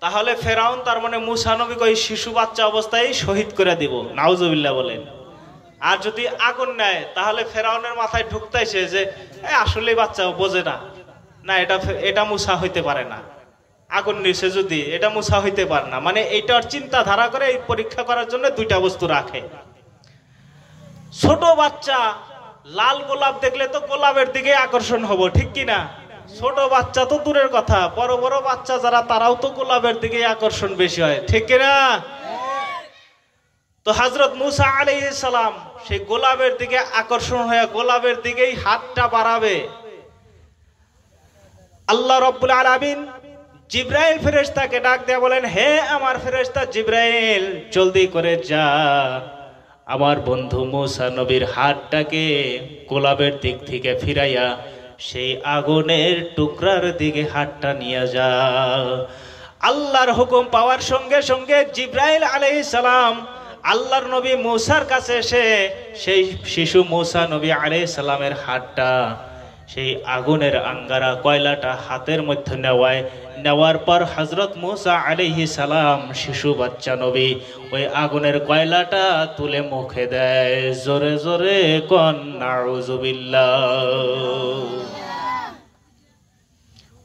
তাহলে ফেরাউন, তার মানে মুসা নবীকে ওই শিশু বাচ্চা অবস্থায় শহীদ করে দিব, নাউজুবিল্লাহ বলেন। আর যদি আগুন নেয়, তাহলে ফেরাউনের মাথায় ঢুকতেছে যে আসলে বাচ্চা বোঝে না, না এটা মুসা হইতে পারে না। আগুন নিচে যদি, এটা মুসা হইতে পারে না, মানে এইটার চিন্তা ধারা করে এই পরীক্ষা করার জন্য দুইটা বস্তু রাখে। ছোট বাচ্চা লাল গোলাপ দেখলে তো গোলাপের দিকে আকর্ষণ হবো, ঠিক কিনা? ছোট বাচ্চা তো দূরের কথা, বড় বড় বাচ্চা যারা তারাও তো গোলাপের দিকে আকর্ষণ বেশি হয়, ঠিক কিনা? তো হযরত মুসা আলাইহিস সালাম সেই গোলাপের দিকে আকর্ষণ হয়ে গোলাপের দিকেই হাতটা বাড়াবে। আল্লাহ রাব্বুল আলামিন জিব্রাইল ফেরেশতাকে ডাক দিয়ে বলেন, হে আমার ফেরেশতা জিব্রাইল, জলদি করে যা, আমার বন্ধু মুসা নবীর হাতটাকে গোলাপের দিক থেকে ফিরাইয়া সেই আগুনের টুকরার দিকে হাতটা নিয়ে যা। আল্লাহর হুকুম পাওয়ার সঙ্গে সঙ্গে জিব্রাইল আলাইহিস সালাম আল্লাহর নবী মুসার কাছে এসে সেই শিশু মুসা নবী আলাইহিস সালামের হাতটা সেই আগুনের আঙ্গারা কয়লাটা হাতের মধ্যে নেওয়ার পর হযরত মুসা আলাইহিস সালাম শিশু বাচ্চা নবী ওই আগুনের কয়লাটা তুলে মুখে দেয়। জোরে জোরে কোন নাউযুবিল্লাহ।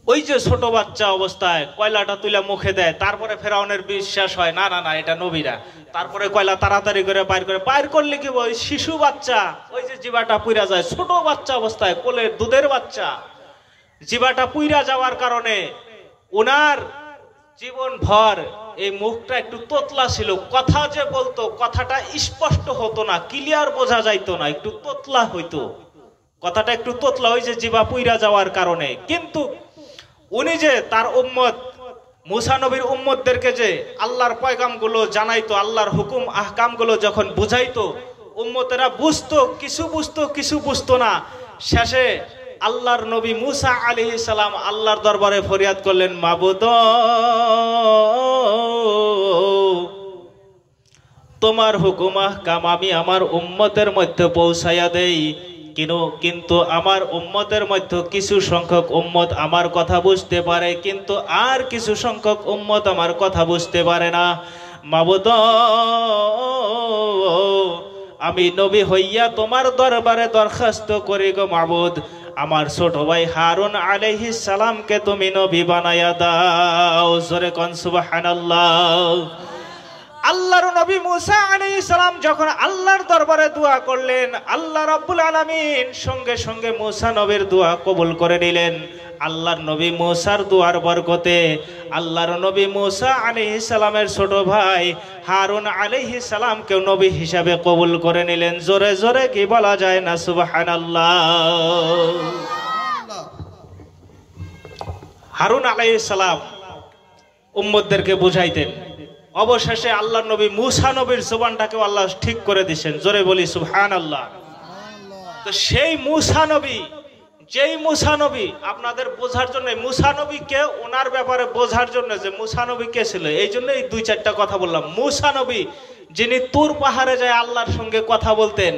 ওই যে ছোট বাচ্চা অবস্থায় কয়লাটা তুলে মুখে দেয়, তারপরে ফেরাউনের বিশ্বাস হয় না না না এটা নবীরা। তারপরে কয়লা তাড়াতাড়ি করে বাইর করলে কি ওই শিশু বাচ্চা, ওই যে জিবাটা পুইরা যায়, ছোট বাচ্চা অবস্থায় কোলের দুধের বাচ্চা, জিবাটা পুইরা যাওয়ার কারণে ওনার জীবন ভর এই মুখটা একটু তোতলা ছিল। কথা যে বলতো কথাটা স্পষ্ট হতো না, ক্লিয়ার বোঝা যাইতো না, একটু তোতলা হইতো, কথাটা একটু তোতলা, ওই যে জিবা পুইরা যাওয়ার কারণে। কিন্তু উনি যে তার উম্মত মুসা নবীর উম্মতদেরকে যে আল্লাহর পয়গামগুলো জানাইতো, আল্লাহর হুকুম আহকামগুলো যখন বুঝাইতো, উম্মতেরা বুঝতো, কিছু বুঝতো না। শেষে আল্লাহর নবী মুসা আলাইহিস সালাম আল্লাহর দরবারে ফরিয়াদ করলেন, মাবুদ তোমার হুকুম আহকাম আমি আমার উম্মতের মধ্যে পৌঁছাইয়া দেই, কিন্তু আমার উম্মতের মধ্যে কিছু সংখ্যক উম্মত আমার কথা বুঝতে পারে, কিন্তু আর কিছু সংখ্যক উম্মত আমার কথা বুঝতে পারে না। মাবুদ আমি নবী হইয়া তোমার দরবারে দরখাস্ত করি গো মাবুদ, আমার ছোট ভাই হারুন আলাইহিস সালামকে তুমি নবী বানায়া দাও। জোরে কোন সুবহানাল্লাহ। আল্লাহর নবী মুসা আলাইহিস সালাম যখন আল্লাহর দরবারে দোয়া করলেন, আল্লাহ রাব্বুল আলামিন সঙ্গে সঙ্গে মুসা নবীর দোয়া কবুল করে নিলেন। আল্লাহর নবী মুসার দোয়ার বরকতে আল্লাহর নবী মুসা আলাইহিস সালামের ছোট ভাই হারুন আলাইহিস সালামকে নবী হিসাবে কবুল করে নিলেন। জোরে জোরে কি বলা যায় না সুবহানাল্লাহ। হারুন আলাইহিস সালাম উম্মতদেরকে বুঝাইতেন। অবশেষে আল্লাহর নবী মুসা নবীর জবানটাকে আল্লাহ ঠিক করে দিয়েছেন। জোরে বলি সুবহানাল্লাহ। তো সেই মুসা নবী, যেই মুসা নবী আপনাদের বোঝার জন্য, মুসা নবীকে ওনার ব্যাপারে বোঝার জন্য যে মুসা নবী কে ছিল, এই জন্য এই দুই চারটা কথা বললাম। মুসা নবী যিনি তুর পাহাড়ে যায় আল্লাহর সঙ্গে কথা বলতেন,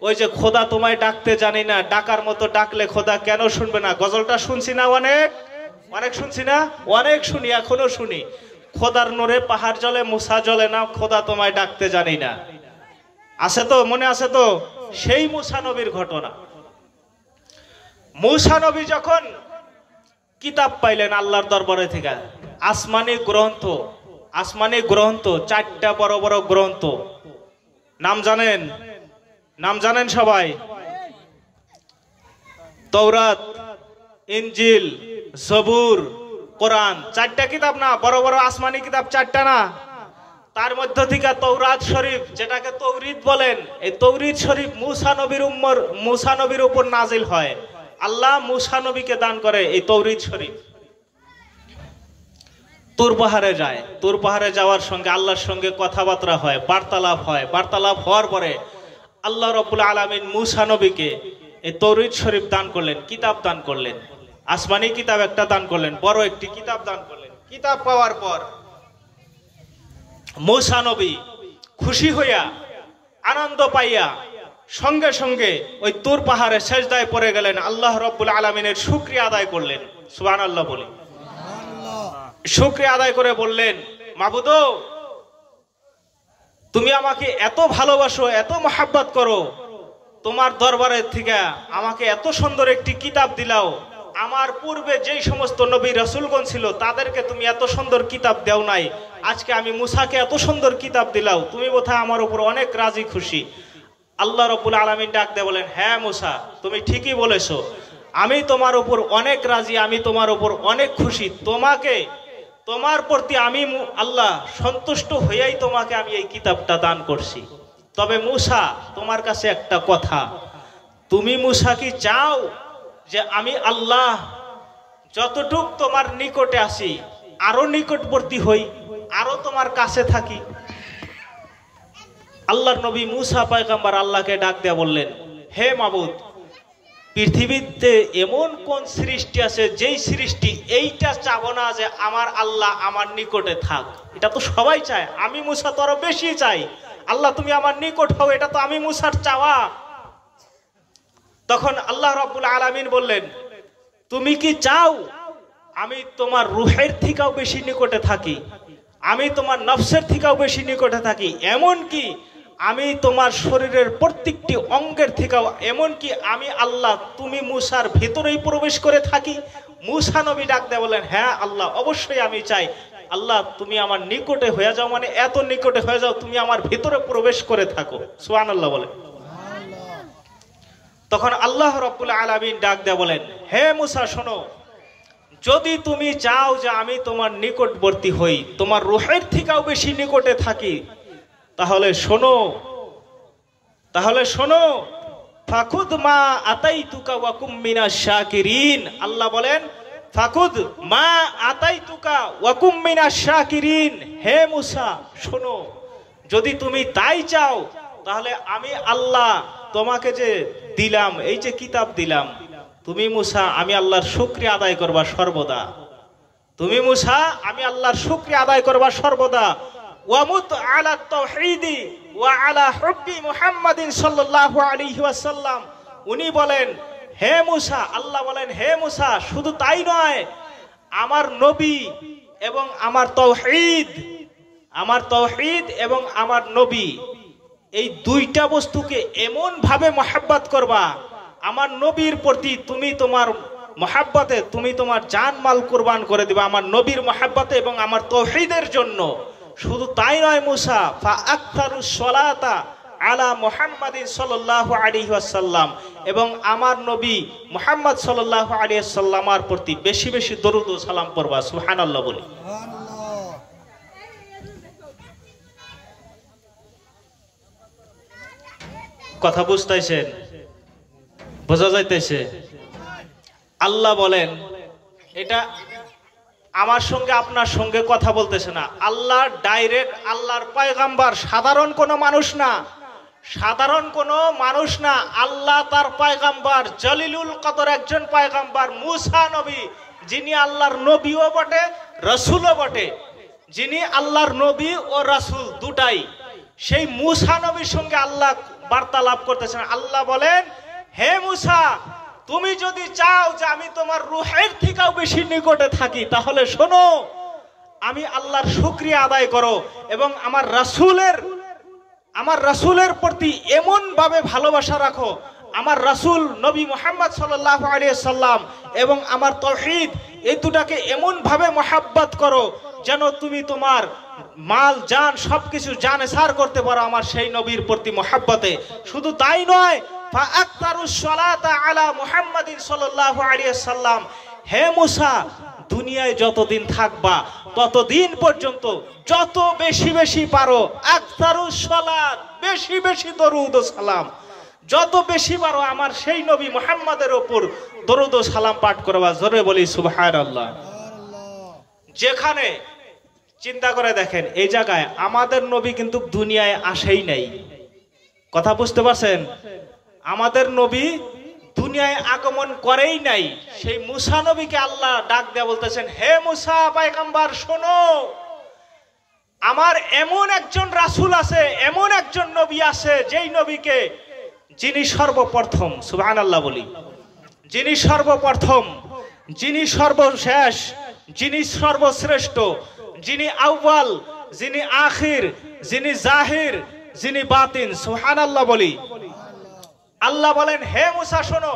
ওই যে খোদা তোমায় ডাকতে জানি না, ডাকার মতো ডাকলে খোদা কেন শুনবে না, গজলটা শুনছি না, অনেক শুনছি না, অনেক শুনি, এখনো শুনি। খোদার নূরে পাহাড় জ্বলে, মুসা জ্বলে না, খোদা তোমায় ডাকতে জানি না। আছে তো, মনে আছে তো সেই মুসা নবীর ঘটনা। মুসা নবী যখন কিতাব পাইলেন আল্লাহর দরবারে থেকে, আসমানি গ্রন্থ, চারটা বড় বড় গ্রন্থ। নাম জানেন সবাই? তৌরাত, ইনজিল, জবুর, কোরআন। চারটা কিতাব না, বড় বড় আসমানি কিতাব চারটা না। তার মধ্য থেকে তৌরাত শরীফ, যেটাকে তৌরিদ বলেন, এই তৌরিদ শরীফ মুসা নবীর উপর নাজিল হয়। আল্লাহ মুসা নবীকে দান করে এই তৌরিদ শরীফ। তুর পাহাড়ে যায়, তুর পাহাড়ে যাওয়ার সঙ্গে আল্লাহর সঙ্গে কথাবার্তা হয়, বার্তালাপ হয়। বার্তালাপ হওয়ার পরে আল্লাহ রাব্বুল আলামিন মুসা নবীকে এই তৌরিদ শরীফ দান করলেন, কিতাব দান করলেন, আসমানি কিতাব একটা দান করলেন, বড় একটি কিতাব দান করলেন। কিতাব পাওয়ার পর মুসা নবী খুশি হইয়া, আনন্দ পাইয়া সঙ্গে সঙ্গে ওই তুর পাহাড়ে সেজদায় পড়ে গেলেন, আল্লাহ রাব্বুল আলামিনের শুকরিয়া আদায় করলেন। সুবহানাল্লাহ বলি। শুকরিয়া আদায় করে বললেন, মাবুদ তুমি আমাকে এত ভালোবাসো, এত মহব্বত করো, তোমার দরবারের থেকে আমাকে এত সুন্দর একটি কিতাব দিলাও, আমার পূর্বে যেই সমস্ত নবী রাসূলগণ ছিল তাদেরকে তুমি এত সুন্দর কিতাব দাও নাই, আজকে আমি মুসাকে এত সুন্দর কিতাব দিলাও, তুমি বোধহয় আমার উপর অনেক রাজি খুশি। আল্লাহ রাব্বুল আলামিন ডাক দিয়ে বলেন, হ্যাঁ মুসা, তুমি ঠিকই বলেছো, আমি তোমার উপর অনেক রাজি, আমি তোমার উপর অনেক খুশি, তোমার প্রতি আমি আল্লাহ সন্তুষ্ট হইয়াই তোমাকে আমি এই কিতাবটা দান করছি। তবে মুসা, তোমার কাছে একটা কথা, তুমি মুসা কি চাও যে আমি আল্লাহ যতটুক তোমার নিকটে আসি, আরো নিকটবর্তী হই, আরো তোমার কাছে থাকি। আল্লাহর নবী মুসা পয়গম্বর আল্লাহকে ডাক দেয়া বললেন, হে মাবুদ, পৃথিবীতে এমন কোন সৃষ্টি আছে যেই সৃষ্টি এইটা চাবো না যে আমার আল্লাহ আমার নিকটে থাক? এটা তো সবাই চায়, আমি মুসা তো আরো বেশি চাই, আল্লাহ তুমি আমার নিকট হও, এটা তো আমি মুসার চাওয়া। তখন আল্লাহ রাব্বুল আলামিন বললেন, তুমি কি চাও আমি তোমার রূহের থেকেও বেশি নিকটে থাকি, আমি তোমার নফসের থেকেও বেশি নিকটে থাকি, এমন কি আমি তোমার শরীরের প্রত্যেকটি অঙ্গের থেকেও, এমন কি আমি আল্লাহ তুমি মুসার ভেতরেই প্রবেশ করে থাকি? মুসা নবী ডাক দেয়া বলেন, হ্যাঁ আল্লাহ, অবশ্যই আমি চাই। আল্লাহ তুমি আমার নিকটে হয়ে যাও, মানে এত নিকটে হয়ে যাও তুমি আমার ভেতরে প্রবেশ করে থাকো। সুবহানাল্লাহ বলে। তখন আল্লাহ রাব্বুল আলামিন ডাক দেয়া বলেন, হে মুসা শোনো, যদি তুমি চাও যে আমি তোমার নিকটবর্তী হই, তোমার রূহের থেকেও বেশি নিকটে থাকি, তাহলে শোনো, ফাকুদ মা আতাইতুকা ওয়া কুম মিনাশ শাকিরিন। আল্লাহ বলেন, ফাকুদ মা আতাইতুকা ওয়া কুম মিনাশ শাকিরিন। হে মুসা শোনো, যদি তুমি তাই চাও, তাহলে আমি আল্লাহ তোমাকে যে দিলাম, এই যে কিতাব দিলাম, তুমি মুসা আমি আল্লাহর শুকরিয়া আদায় করবা সর্বদা। তুমি মুসা আমি আল্লাহর শুকরিয়া আদায় করবা সর্বদা। ওয়ামুত আলা তাওহীদি ওয়া আলা হুব্বি মুহাম্মাদিন সাল্লাল্লাহু আলাইহি ওয়াসাল্লাম। উনি বলেন, হে মুসা, আল্লাহ বলেন, হে মুসা, শুধু তাই নয়, আমার নবী এবং আমার তাওহীদ এবং আমার নবী, এই দুইটা বস্তুকে এমন ভাবে মহব্বত করবা, আমার নবীর প্রতি তুমি তোমার মহব্বতে তুমি তোমার জান মাল কুরবান করে দিবা আমার নবীর মহব্বতে এবং আমার তাওহীদের জন্য। শুধু তাই নয় মুসা, ফা আকতারুস সালাতা আলা মুহাম্মাদিন সাল্লাল্লাহু আলাইহি ওয়াসাল্লাম, এবং আমার নবী মুহাম্মদ সাল্লাল্লাহু আলাইহি ওয়াসাল্লামের প্রতি বেশি বেশি দরুদ ও সালাম পড়বা। সুবহানাল্লাহ বলি। কথা বুঝতেছেন? বোঝা যাইতেছে? আল্লাহ বলেন, এটা আমার সঙ্গে আপনার সঙ্গে কথা বলতেছে না, আল্লাহ ডাইরেক্ট, আল্লাহর পয়গাম্বার, সাধারণ কোনো মানুষ না, আল্লাহ তার পয়গাম্বার, জলিলুল কদর একজন পয়গাম্বার মুসা নবী, যিনি আল্লাহর নবীও বটে রাসূলও বটে, যিনি আল্লাহর নবী ও রাসূল দুটাই, সেই মুসা নবীর সঙ্গে আল্লাহ বার্তালাপ করতেছেন। আল্লাহ বলেন, হে মুসা, তুমি যদি চাও যে আমি তোমার রূহের থেকেও বেশি নিকটে থাকি, তাহলে শোনো, আমি আল্লাহর শুকরিয়া আদায় করো এবং আমার রাসূলের প্রতি এমন ভাবে ভালোবাসা রাখো, আমার রাসূল নবী মুহাম্মদ সাল্লাল্লাহু আলাইহি সাল্লাম এবং আমার তাওহীদ, এই দুটাকে এমন ভাবে মহব্বত করো যেন তুমি তোমার মাল জান সবকিছু জানেসার করতে পারো আমার সেই নবীর প্রতি মহব্বতে। শুধু তাই নয়, ফা আকতারুস সালাতা আলা মুহাম্মাদিন সাল্লাল্লাহু আলাইহি সাল্লাম। হে মুসা, দুনিয়ায় যতদিন থাকবা ততদিন পর্যন্ত যত বেশি বেশি পারো আকতারুস সালাত, বেশি বেশি দরুদ ও সালাম, যত বেশি পারো আমার সেই নবী মুহাম্মাদের উপর দরুদ ও সালাম পাঠ করবা। জোরে বলি সুবহানাল্লাহ। যেখানে চিন্তা করে দেখেন, এই জায়গায় আমাদের নবী কিন্তু দুনিয়ায় আসেই নাই। কথা বুঝতে পারছেন? আমাদের নবী দুনিয়ায় আগমন করেই নাই। সেই মুসা নবীকে আল্লাহ ডাক দেয়া বলতেছেন, হে মুসা পয়গম্বর শোনো, আমার এমন একজন রাসূল আছে, এমন একজন নবী আছে, যেই নবীকে, যিনি সর্বপ্রথম, সুবহানাল্লাহ বলি, যিনি সর্বপ্রথম, যিনি সর্বশেষ, যিনি সর্বশ্রেষ্ঠ, যিনি আউয়াল, যিনি আখির, যিনি জাহির, যিনি বাতিন। সুবহানাল্লাহ বলি। আল্লাহ বলেন, হে মুসা শোনো,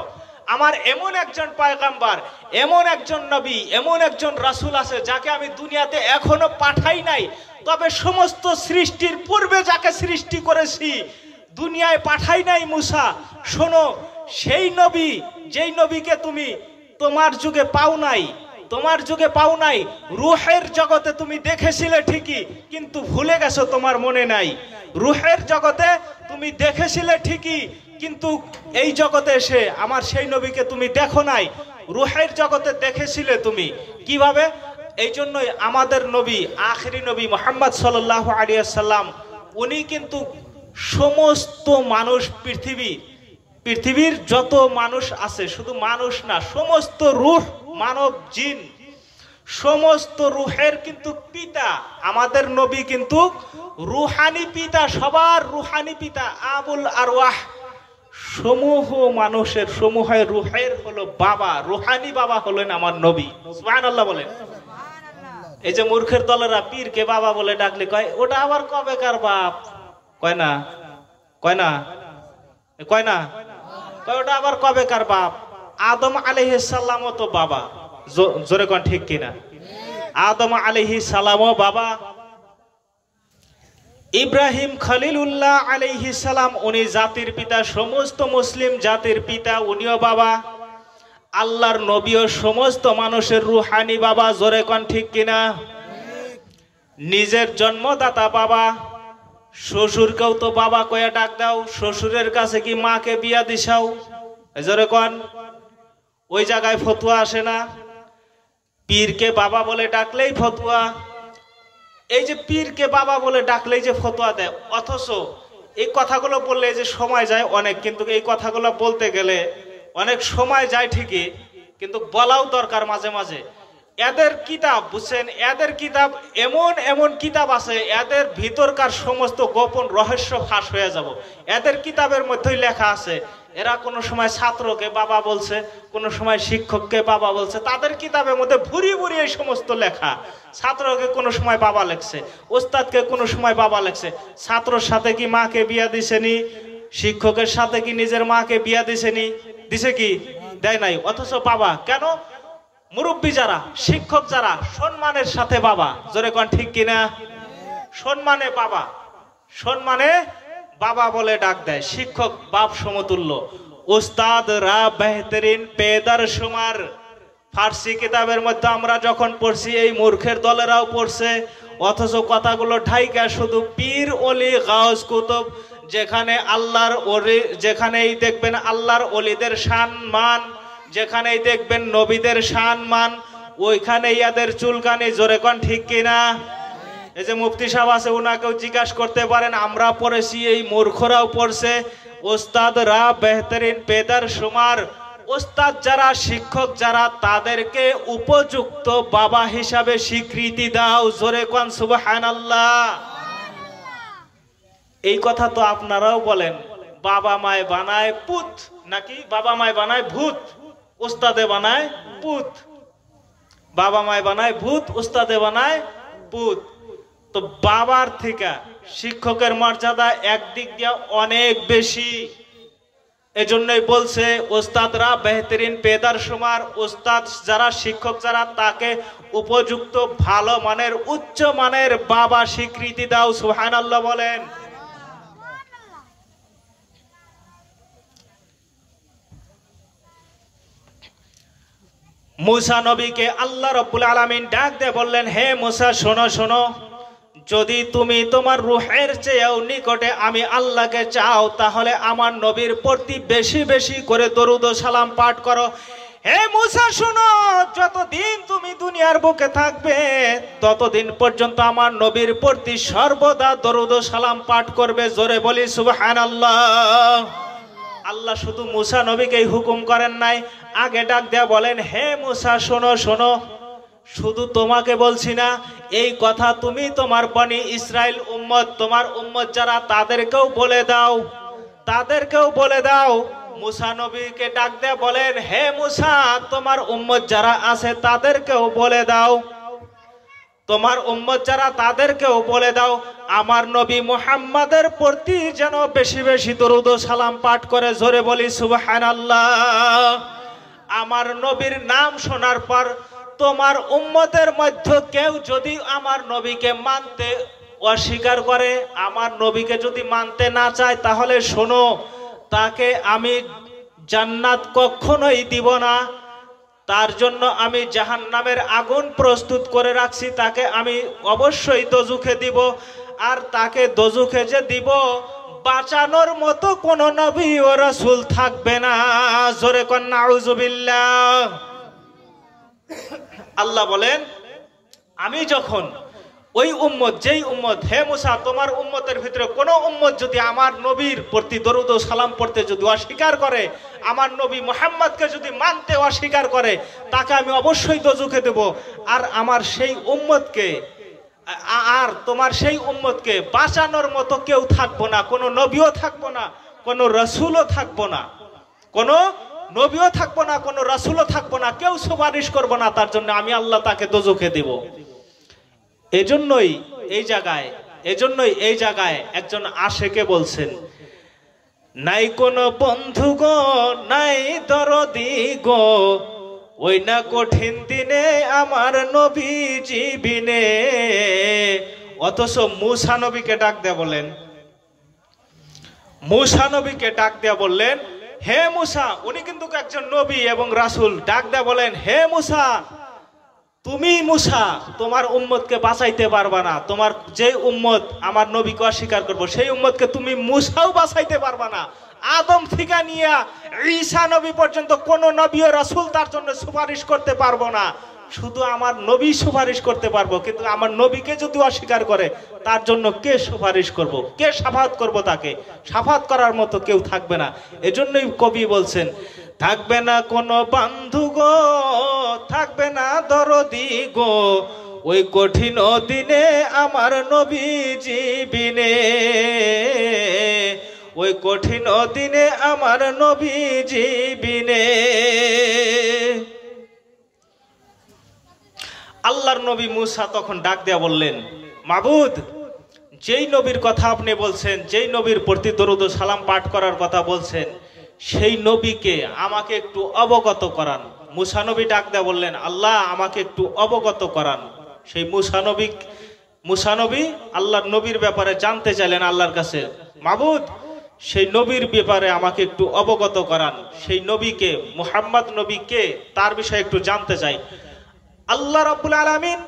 আমার এমন একজন পয়গম্বর, এমন একজন নবী, এমন একজন রাসূল আছে, যাকে আমি দুনিয়াতে এখনো পাঠাই নাই, তবে সমস্ত সৃষ্টির পূর্বে যাকে সৃষ্টি করেছি দুনিয়ায় পাঠাই নাই। মুসা শোনো, সেই নবী, যেই নবীকে তুমি তোমার যুগে পাও নাই, রূহের জগতে তুমি দেখেছিলে ঠিকই, কিন্তু ভুলে গেছো, তোমার মনে নাই। রূহের জগতে তুমি দেখেছিলে ঠিকই, কিন্তু এই জগতে এসে আমার সেই নবীকে তুমি দেখো নাই। রূহের জগতে দেখেছিলে তুমি কিভাবে? এই জন্যই আমাদের নবী আখেরি নবী মুহাম্মদ সাল্লাল্লাহু আলাইহি ওয়াসাল্লাম উনি কিন্তু সমস্ত মানুষ পৃথিবীর যত মানুষ আছে, শুধু মানুষ না, সমস্ত রূহ, মানব, জিন, সমস্ত রূহের কিন্তু পিতা আমাদের নবী, কিন্তু রুহানি পিতা, সবার রুহানি পিতা, আবুল আরওয়াহ, সমূহ মানুষের সমূহের রুহের হলো বাবা, রুহানি বাবা হলেন আমার নবী। সুবহানাল্লাহ বলেন। এই যে মূর্খের দলেরা পীরকে বাবা বলে ডাকলে কয় ওটা আবার কবেকার বাপ, কয় না কয় না কয় না কয় ওটা আবার কবেকার বাপ। আদম আলাইহিস সালামও তো বাবা, জোরে কোন ঠিক কিনা? আদম আলাইহিস সালামও বাবা। ইব্রাহিম খলিলুল্লাহ আলাইহিস সালাম উনি জাতির পিতা, সমস্ত মুসলিম জাতির পিতা, উনিও বাবা। আল্লাহর নবীও সমস্ত মানুষের রুহানি বাবা, জোরে কোন ঠিক কিনা? নিজের জন্মদাতা বাবা। শ্বশুরকেও তো বাবা কয়ে ডাক দাও, শ্বশুরের কাছে কি মাকে বিয়া দিছাও? জোরে কোন। ওই জায়গায় ফতুয়া আসে না? পীরকে বাবা বলে ডাকলেই ফতুয়া। এই যে পীরকে বাবা বলে ডাকলেই যে ফতুয়া দেয়, অথচ এই কথাগুলো বললে যে সময় যায় অনেক, কিন্তু এই কথাগুলো বলতে গেলে অনেক সময় যায় ঠিকই, কিন্তু বলাও দরকার মাঝে মাঝে। এদের কিতাব বুঝছেন, এদের কিতাব এমন এমন কিতাব আছে, এদের ভিতরকার সমস্ত গোপন রহস্য ফাঁস হয়ে যাব। এদের কিতাবের মধ্যেই লেখা আছে এরা কোনো সময় ছাত্রকে বাবা বলছে, কোনো সময় শিক্ষককে বাবা বলছে। তাদের কিতাবের মধ্যে ভুরি ভুরি এই সমস্ত লেখা। ছাত্রকে কোনো সময় বাবা লেখছে, ওস্তাদকে কোনো সময় বাবা লেখছে। ছাত্রর সাথে কি মাকে বিয়া দিছেনি? শিক্ষকের সাথে কি নিজের মাকে বিয়া দিছেনি? দিছে কি? দেয় নাই। অথচ বাবা কেন? মুরব্বী যারা, শিক্ষক যারা, সম্মানের সাথে বাবা, জোরে কোন ঠিক কিনা? সম্মানে বাবা, সম্মানে বাবা বলে ডাক দেয়। শিক্ষক বাপ সমতুল্য। উস্তাদ রা বেহতরিন পেদার সুমার, ফার্সি কিতাবের মধ্যে আমরা যখন পড়ছি, এই মূর্খের দলেরাও পড়ছে, অথচ কথাগুলো ঠাইকা শুধু পীর ওলি গাউস কুতুব, যেখানে আল্লাহর ওলি, যেখানেই দেখবেন আল্লাহর ওলিদের সম্মান, যেখানেই দেখবেন নবীদের সম্মান, ওইখানে ইয়াদের চুলকানি, জোরে কোন ঠিক কিনা? এই যে মুফতি সাহেব আছে, ওনাকেও জিজ্ঞাসা করতে পারেন, আমরা পড়েছি, এই মূর্খরাও পড়ছে। ওস্তাদ রা বেহতরিন পেদার সুমার, ওস্তাদ যারা, শিক্ষক যারা, তাদেরকে উপযুক্ত বাবা হিসাবে স্বীকৃতি দাও, জোরে কোন সুবহানাল্লাহ। এই কথা তো আপনারাও বলেন, বাবা মায় বানায় পুত, নাকি বাবা মায় বানায় ভূত, ওস্তাদে বানায় পুত। বাবা মায় বানায় ভূত, ওস্তাদে বানায় পুত। তো বাবার থেকে শিক্ষকের মর্যাদা একদিক দিয়ে অনেক বেশি। এজন্যই বলছে ওস্তাদরা বেহতরিন পেদার সুমার, ওস্তাদ যারা, শিক্ষক যারা, তাকে উপযুক্ত ভালো মানের, উচ্চ মানের বাবা স্বীকৃতি দাও, সুবহানাল্লাহ বলেন। মুসা নবীকে আল্লাহ রাব্বুল আলামিন ডাক দিয়ে বললেন, হে মুসা শোনো শোনো, যদি তুমি তোমার রূহের চেয়েও নিকটে আমি আল্লাহকে চাও, তাহলে আমার নবীর প্রতি বেশি বেশি করে দরুদ ও সালাম পাঠ করো। হে মুসা শোনো, যতদিন তুমি দুনিয়ার বুকে থাকবে ততদিন পর্যন্ত আমার নবীর প্রতি সর্বদা দরুদ ও সালাম পাঠ করবে। জোরে বলি সুবহানাল্লাহ। আল্লাহ শুধু মুসা নবীকেই হুকুম করেন নাই, আগে ডাক দেয়া বলেন, হে মুসা শোনো শোনো, শুধু তোমাকে বলছি না, এই কথা তুমি তোমার বনি ইসরাইল উম্মত, তোমার উম্মত যারা, তাদেরকেও বলে দাও, তাদেরকেও বলে দাও। মুসা নবীকে ডাক দেয়া বলেন, হে মুসা, তোমার উম্মত যারা আছে তাদেরকেও বলে দাও, তোমার উম্মত যারা, তাদেরকেও বলে দাও, আমার নবী মুহাম্মাদের প্রতি যেন বেশি বেশি দরুদ ও সালাম পাঠ করে। জোরে বলি সুবহানাল্লাহ। আমার নবীর নাম শোনার পর তোমার উম্মতের মধ্যে কেউ যদি আমার নবীকে মানতে অস্বীকার করে, আমার নবীকে যদি মানতে না চায়, তাহলে শোনো, তাকে আমি জান্নাত কখনোই দিব না, তার জন্য আমি জাহান্নামের আগুন প্রস্তুত করে রাখছি, তাকে আমি অবশ্যই দোজখে দিব। আর তাকে দোজখে যে দিব, বাঁচানোর মতো কোন নবী ও রাসূল থাকবে না। জোরে কোন নাউযুবিল্লাহ। আল্লাহ বলেন, আমি যখন ওই উম্মত, যেই উম্মত, হে মুসা তোমার উম্মতের ভিতরে কোন উম্মত যদি আমার নবীর প্রতি দরুদ ও সালাম পড়তে যদি অস্বীকার করে, আমার নবী মুহাম্মদকে যদি মানতে অস্বীকার করে, তাকে আমি অবশ্যই দোজখে দেব। আর আমার সেই উম্মতকে, আর তোমার সেই উম্মতকে বাঁচানোর মতো কেউ থাকবো না, কোনো নবীও থাকবো না, কোনো রসুলও থাকবো না, কোনো নবীও থাকবো না, কোনো রসুলও থাকবো না, কেউ সুপারিশ করবো না তার জন্য, আমি আল্লাহ তাকে দোজখে দেব। এজন্যই এই জায়গায় একজন আশেকে বলছেন, নাই কোন বন্ধু গো, নাই দরদি গো, ওই না কঠিন দিনে আমার নবীজি বিনে। অথচ মুসা নবীকে ডাক দেয়া বলেন, মুসা নবীকে ডাক দেয়া বললেন, হে মুসা, উনি কিন্তু একজন নবী এবং রাসূল, ডাক দেয়া বলেন, হে মুসা, তুমি মুসা তোমার উম্মতকে বাঁচাইতে পারবা না, তোমার যে উম্মত আমার নবীকে অস্বীকার করবো সেই উম্মতকে তুমি মুসাও বাঁচাইতে পারবা না। আদম থেকে নিয়ে ঈসা নবী পর্যন্ত কোন নবী ও রাসূল তার জন্য সুপারিশ করতে পারবো না, শুধু আমার নবী সুপারিশ করতে পারবো। কিন্তু আমার নবীকে যদি অস্বীকার করে, তার জন্য কে সুপারিশ করব, কে শাফাত করব? তাকে শাফাত করার মতো কেউ থাকবে না। এজন্যই কবি বলছেন, থাকবে না কোনো বন্ধু গো, থাকবে না দরদি গো, ওই কঠিন দিনে আমার নবীজি বিনে, ওই কঠিন দিনে আমার নবীজি বিনে। আল্লাহর নবী মুসা তখন ডাক দেয়া বললেন, মাবুদ, যেই নবীর কথা আপনি বলছেন, যেই নবীর প্রতি দরুদ ও সালাম পাঠ করার কথা বলছেন, সেই নবীকে আমাকে একটু অবগত করান। মুসা নবী ডাক দেয়া বললেন, আল্লাহ আমাকে একটু অবগত করান। সেই মুসা নবী আল্লাহর নবীর ব্যাপারে জানতে চাইলেন আল্লাহর কাছে, মাবুদ, সেই নবীর ব্যাপারে আমাকে একটু অবগত করান, সেই নবীকে, মুহাম্মদ নবীকে, তার বিষয়ে একটু জানতে চাই। আল্লাহ রাব্বুল আলামিন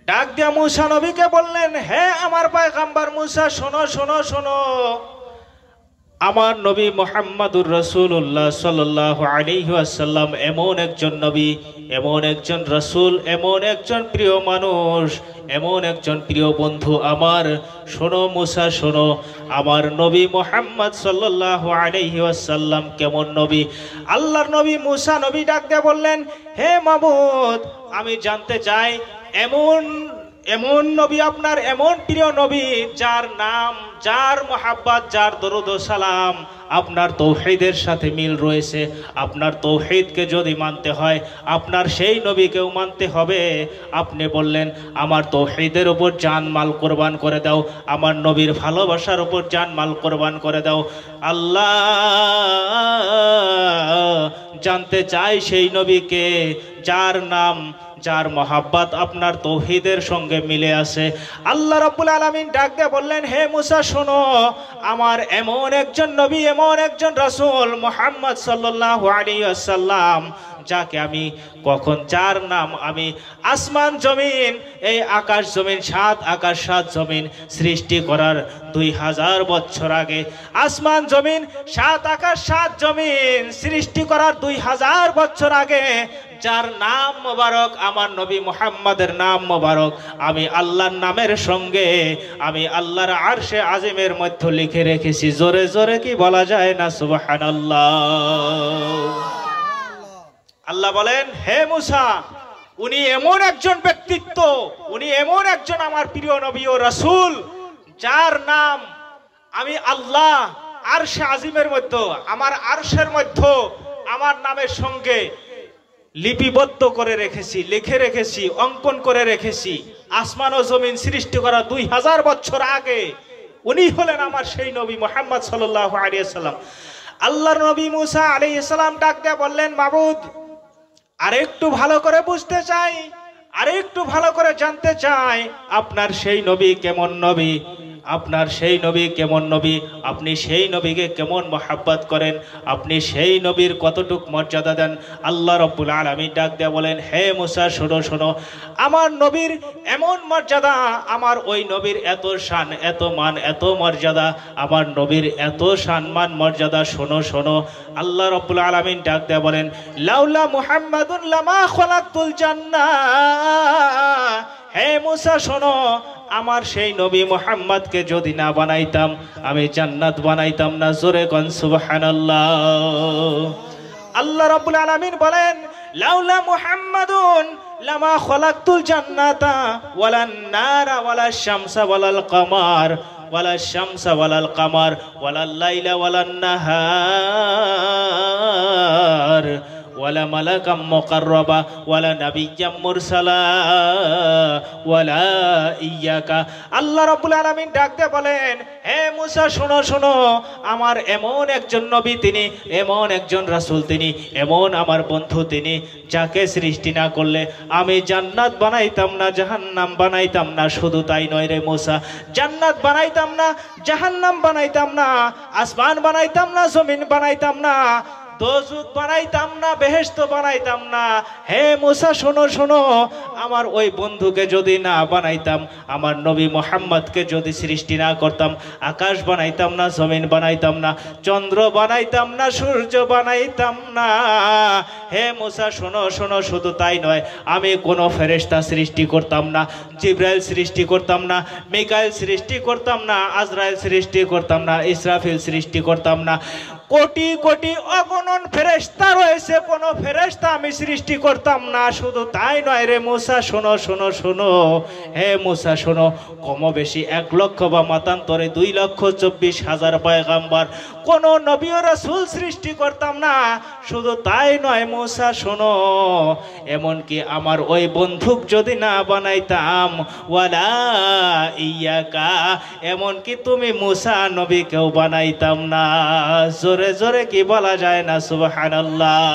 ডাক দিয়া মুসা নবীকে বললেন, হে আমার পয়গম্বর মুসা, শোনো শোনো শোনো, আমার নবী মুহাম্মদুর রাসূলুল্লাহ সাল্লাল্লাহু আলাইহি ওয়াসাল্লাম এমন একজন নবী, এমন একজন রাসূল, এমন একজন প্রিয় মানুষ, এমন একজন প্রিয় বন্ধু আমার। শোনো মুসা শোনো, আমার নবী মুহাম্মদ সাল্লাল্লাহু আলাইহি ওয়াসাল্লাম কেমন নবী। আল্লাহর নবী মুসা নবী ডাক দিয়ে বললেন, হে মাবুদ, আমি জানতে চাই এমন নবী, আপনার এমন প্রিয় নবী, যার নাম, যার মোহাব্বত, যার দরুদ ও সালাম আপনার তৌহিদের সাথে মিল রয়েছে। আপনার তৌহিদকে যদি মানতে হয়, আপনার সেই নবীকেও মানতে হবে। আপনি বললেন, আমার তৌহিদের উপর জান মাল কোরবান করে দাও, আমার নবীর ভালোবাসার উপর জান মাল কোরবান করে দাও। আল্লাহ জানতে চাই সেই নবীকে, যার নাম, যার মোহাব্বত আপনার তৌহিদের সঙ্গে মিলে আছে। আল্লাহ রাব্বুল আলামিন ডাক দিয়ে বললেন, হে মুসা শোনো, আমার এমন একজন নবী, এমন একজন রাসূল মুহাম্মদ সাল্লাল্লাহু আলাইহি ওয়াসাল্লাম, যাকে আমি কখন, যার নাম আমি আসমান জমিন, এই আকাশ জমিন, 7 আকাশ 7 জমিন সৃষ্টি করার 2000 বছর আগে, আসমান জমিন 7 আকাশ 7 জমিন সৃষ্টি করার 2000 বছর আগে, যার নাম মোবারক, আমার নবী মুহাম্মাদের নাম মোবারক আমি আল্লাহর নামের সঙ্গে, আমি আল্লাহর আরশে আজিমের মধ্যে লিখে রেখেছি। জোরে জোরে কি বলা যায় না সুবহানাল্লাহ? আল্লাহ বলেন, হে মুসা, উনি এমন একজন ব্যক্তিত্ব, উনি এমন একজন আমার প্রিয় নবী ও রাসূল, যার নাম আমি আল্লাহ আরশে আজিমের মধ্যে, আমার আরশের মধ্যে আমার নামের সঙ্গে লিপিবদ্ধ করে রেখেছি, লিখে রেখেছি, অঙ্কন করে রেখেছি। আসমান ও জমিন সৃষ্টি করা 2000 বছর আগে উনি হলেন আমার সেই নবী মুহাম্মদ সাল্লাল্লাহু আলাইহি ওয়াসাল্লাম। আল্লাহর নবী মুসা আলাইহিস সালাম ডাক দিয়ে বললেন, মাবুদ, আরেকটু ভালো করে বুঝতে চাই, আরেকটু ভালো করে জানতে চাই, আপনার সেই নবী কেমন নবী, আপনার সেই নবী কেমন নবী, আপনি সেই নবীকে কেমন মহাব্বত করেন, আপনি সেই নবীর কতটুক মর্যাদা দেন। আল্লাহ রাব্বুল আলামিন ডাক দিয়ে বলেন, হে মুসা শোনো শোনো, আমার নবীর এমন মর্যাদা, আমার ওই নবীর এত শান, এত মান, এত মর্যাদা, আমার নবীর এত শান মান মর্যাদা, শোনো শোনো। আল্লাহ রাব্বুল আলামিন ডাক দিয়ে বলেন, লাউলা মুহাম্মাদুন লামা খলাকতুল জান্নাহ। হে মুসা শোনো, আমার সেই নবী মুহাম্মদকে যদি না বানাইতাম আমি জান্নাত বানাইতাম না। জোরে কোন সুবহানাল্লাহ। আল্লাহ রাব্বুল আলামিন বলেন, লাউলা মুহাম্মাদুন লামা খলাকতুল জান্নাতা ওয়ালান নারা ওয়ালাশ শামসা ওয়ালাল কামার ওয়ালাশ শামসা ওয়ালাল কামার ওয়ালাল লাইলা ওয়ালান নাহার ওয়ালা মালাকাম মুকাররাবা ওয়ালা নাবিয়্যাম মুরসালা ওয়ালা ইয়াকা। আল্লাহ রাব্বুল আলামিন ডাকতে বলেন, হে মুসা শোনো শোনো, আমার এমন একজন নবী তিনি, এমন একজন রাসূল তিনি, এমন আমার বন্ধু তিনি, যাকে সৃষ্টি না করলে আমি জান্নাত বানাইতাম না, জাহান্নাম বানাইতাম না। শুধু তাই নয় রে মুসা, জান্নাত বানাইতাম না, জাহান্নাম বানাইতাম না, আসমান বানাইতাম না, জমিন বানাইতাম না, দোজখ বানাইতাম না, বেহেশত বানাইতাম না। হে মুসা শোনো শোনো, আমার ওই বন্ধুকে যদি না বানাইতাম, আমার নবী মুহাম্মদকে যদি সৃষ্টি না করতাম, আকাশ বানাইতাম না, জমিন বানাইতাম না, চন্দ্র বানাইতাম না, সূর্য বানাইতাম না। হে মুসা শোনো শোনো, শুধু তাই নয়, আমি কোনো ফেরেশতা সৃষ্টি করতাম না, জিবরাইল সৃষ্টি করতাম না, মিকাইল সৃষ্টি করতাম না, আজরাইল সৃষ্টি করতাম না, ইসরাফিল সৃষ্টি করতাম না। কোটি কোটি অগণন ফেরেশতা রয়েছে, কোন ফেরেশতা আমি সৃষ্টি করতাম না। শুধু তাই নয় রে মুসা শোনো শোনো শোনো, হে মুসা শোনো, কম বেশি 1 লক্ষ বা মাতান্তরে 2,24,000 পয়গাম্বর, কোন নবী ও রাসূল সৃষ্টি করতাম না। শুধু তাই নয় মুসা শোনো, এমনকি আমার ওই বন্ধুক যদি না বানাইতাম, ওয়ালা ইয়াকা, এমনকি তুমি মুসা নবীকেও বানাইতাম না। জোরে জোরে কি বলা যায় না সুবহানাল্লাহ।